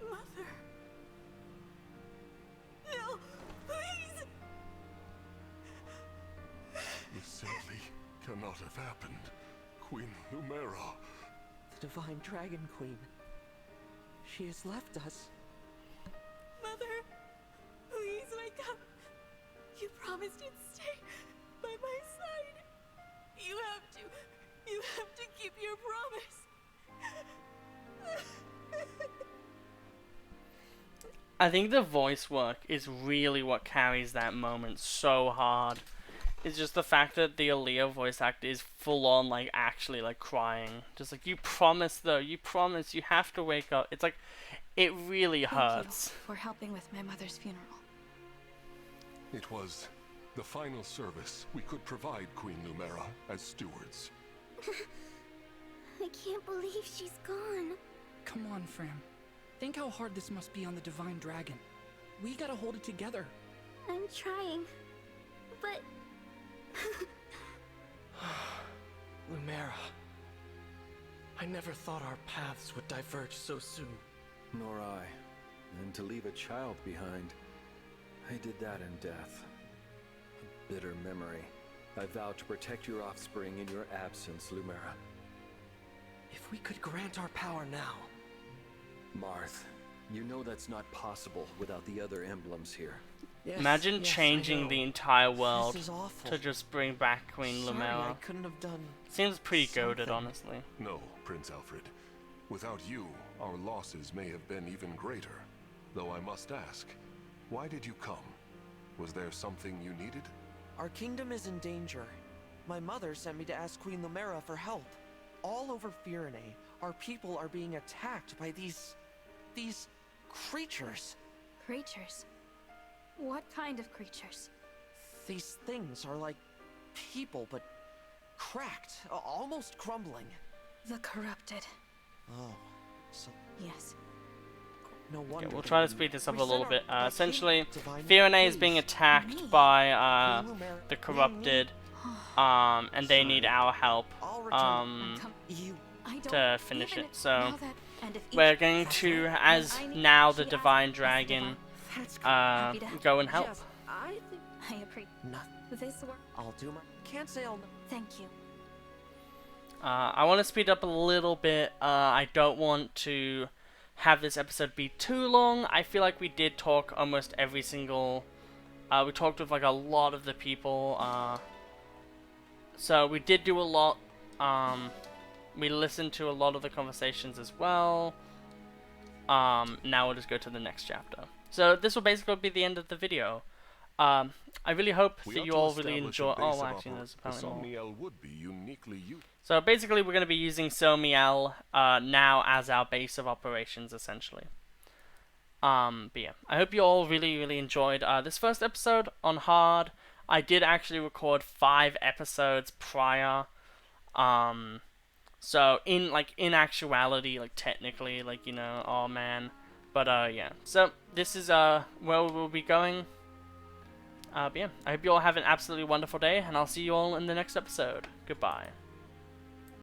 Mother. No, please. This simply cannot have happened. Queen Lumera. The Divine Dragon Queen. She has left us. Mother, please wake up. promised you'd stay by my side. You have to keep your promise. I think the voice work is really what carries that moment so hard. It's just the fact that the Aaliyah voice actor is full on, like, actually, like, crying. Just like, you promise, though, you promise, you have to wake up. It's like, it really hurts. Thank you for helping with my mother's funeral. It was the final service we could provide Queen Lumera as stewards. I can't believe she's gone. Come on, Fram. Think how hard this must be on the Divine Dragon. We gotta hold it together. I'm trying, but... Lumera. I never thought our paths would diverge so soon. Nor I. And to leave a child behind. I did that in death. A bitter memory. I vow to protect your offspring in your absence, Lumera. If we could grant our power now. Marth, you know that's not possible without the other emblems here. Yes, Imagine yes, changing I know. the entire world This is awful. to just bring back Queen Sorry, Lumera. I couldn't have done. Seems pretty goated, something. honestly. No, Prince Alfred. Without you, our losses may have been even greater. Though I must ask, why did you come? Was there something you needed? Our kingdom is in danger. My mother sent me to ask Queen Lumera for help. All over Firene, our people are being attacked by these creatures. Creatures? What kind of creatures? These things are like people, but cracked, almost crumbling. The corrupted. Oh, so Yes. no wonder. Yeah, we'll they try to need- speed this up We a little sent bit. our Essentially, divine Firene is being please. attacked by Queen Lumera, the we corrupted, need- and they need our help I'll return. You. I don't to finish even it. So now that, and if we're each- going to, as I need- now the she Divine asked us to Dragon, That's good. Happy to help. go and help. Yes, I think I appreciate nothing. this work. I'll do my. Can't say I'll. Thank you. I want to speed up a little bit. I don't want to have this episode be too long. I feel like we did talk almost every single... we talked with like a lot of the people. So we did do a lot. We listened to a lot of the conversations as well. Now we'll just go to the next chapter. So this will basically be the end of the video. I really hope We that ought you to all really establish a enjoy... base Oh, of actually, there's the apparently more. Somniel would be uniquely you. So basically we're going to be using Somiel now as our base of operations, essentially. But yeah, I hope you all really enjoyed this first episode on Hard. I did actually record 5 episodes prior. So in actuality, like technically, like, you know, oh man. But yeah. So this is where we'll be going. But yeah, I hope you all have an absolutely wonderful day, and I'll see you all in the next episode. Goodbye.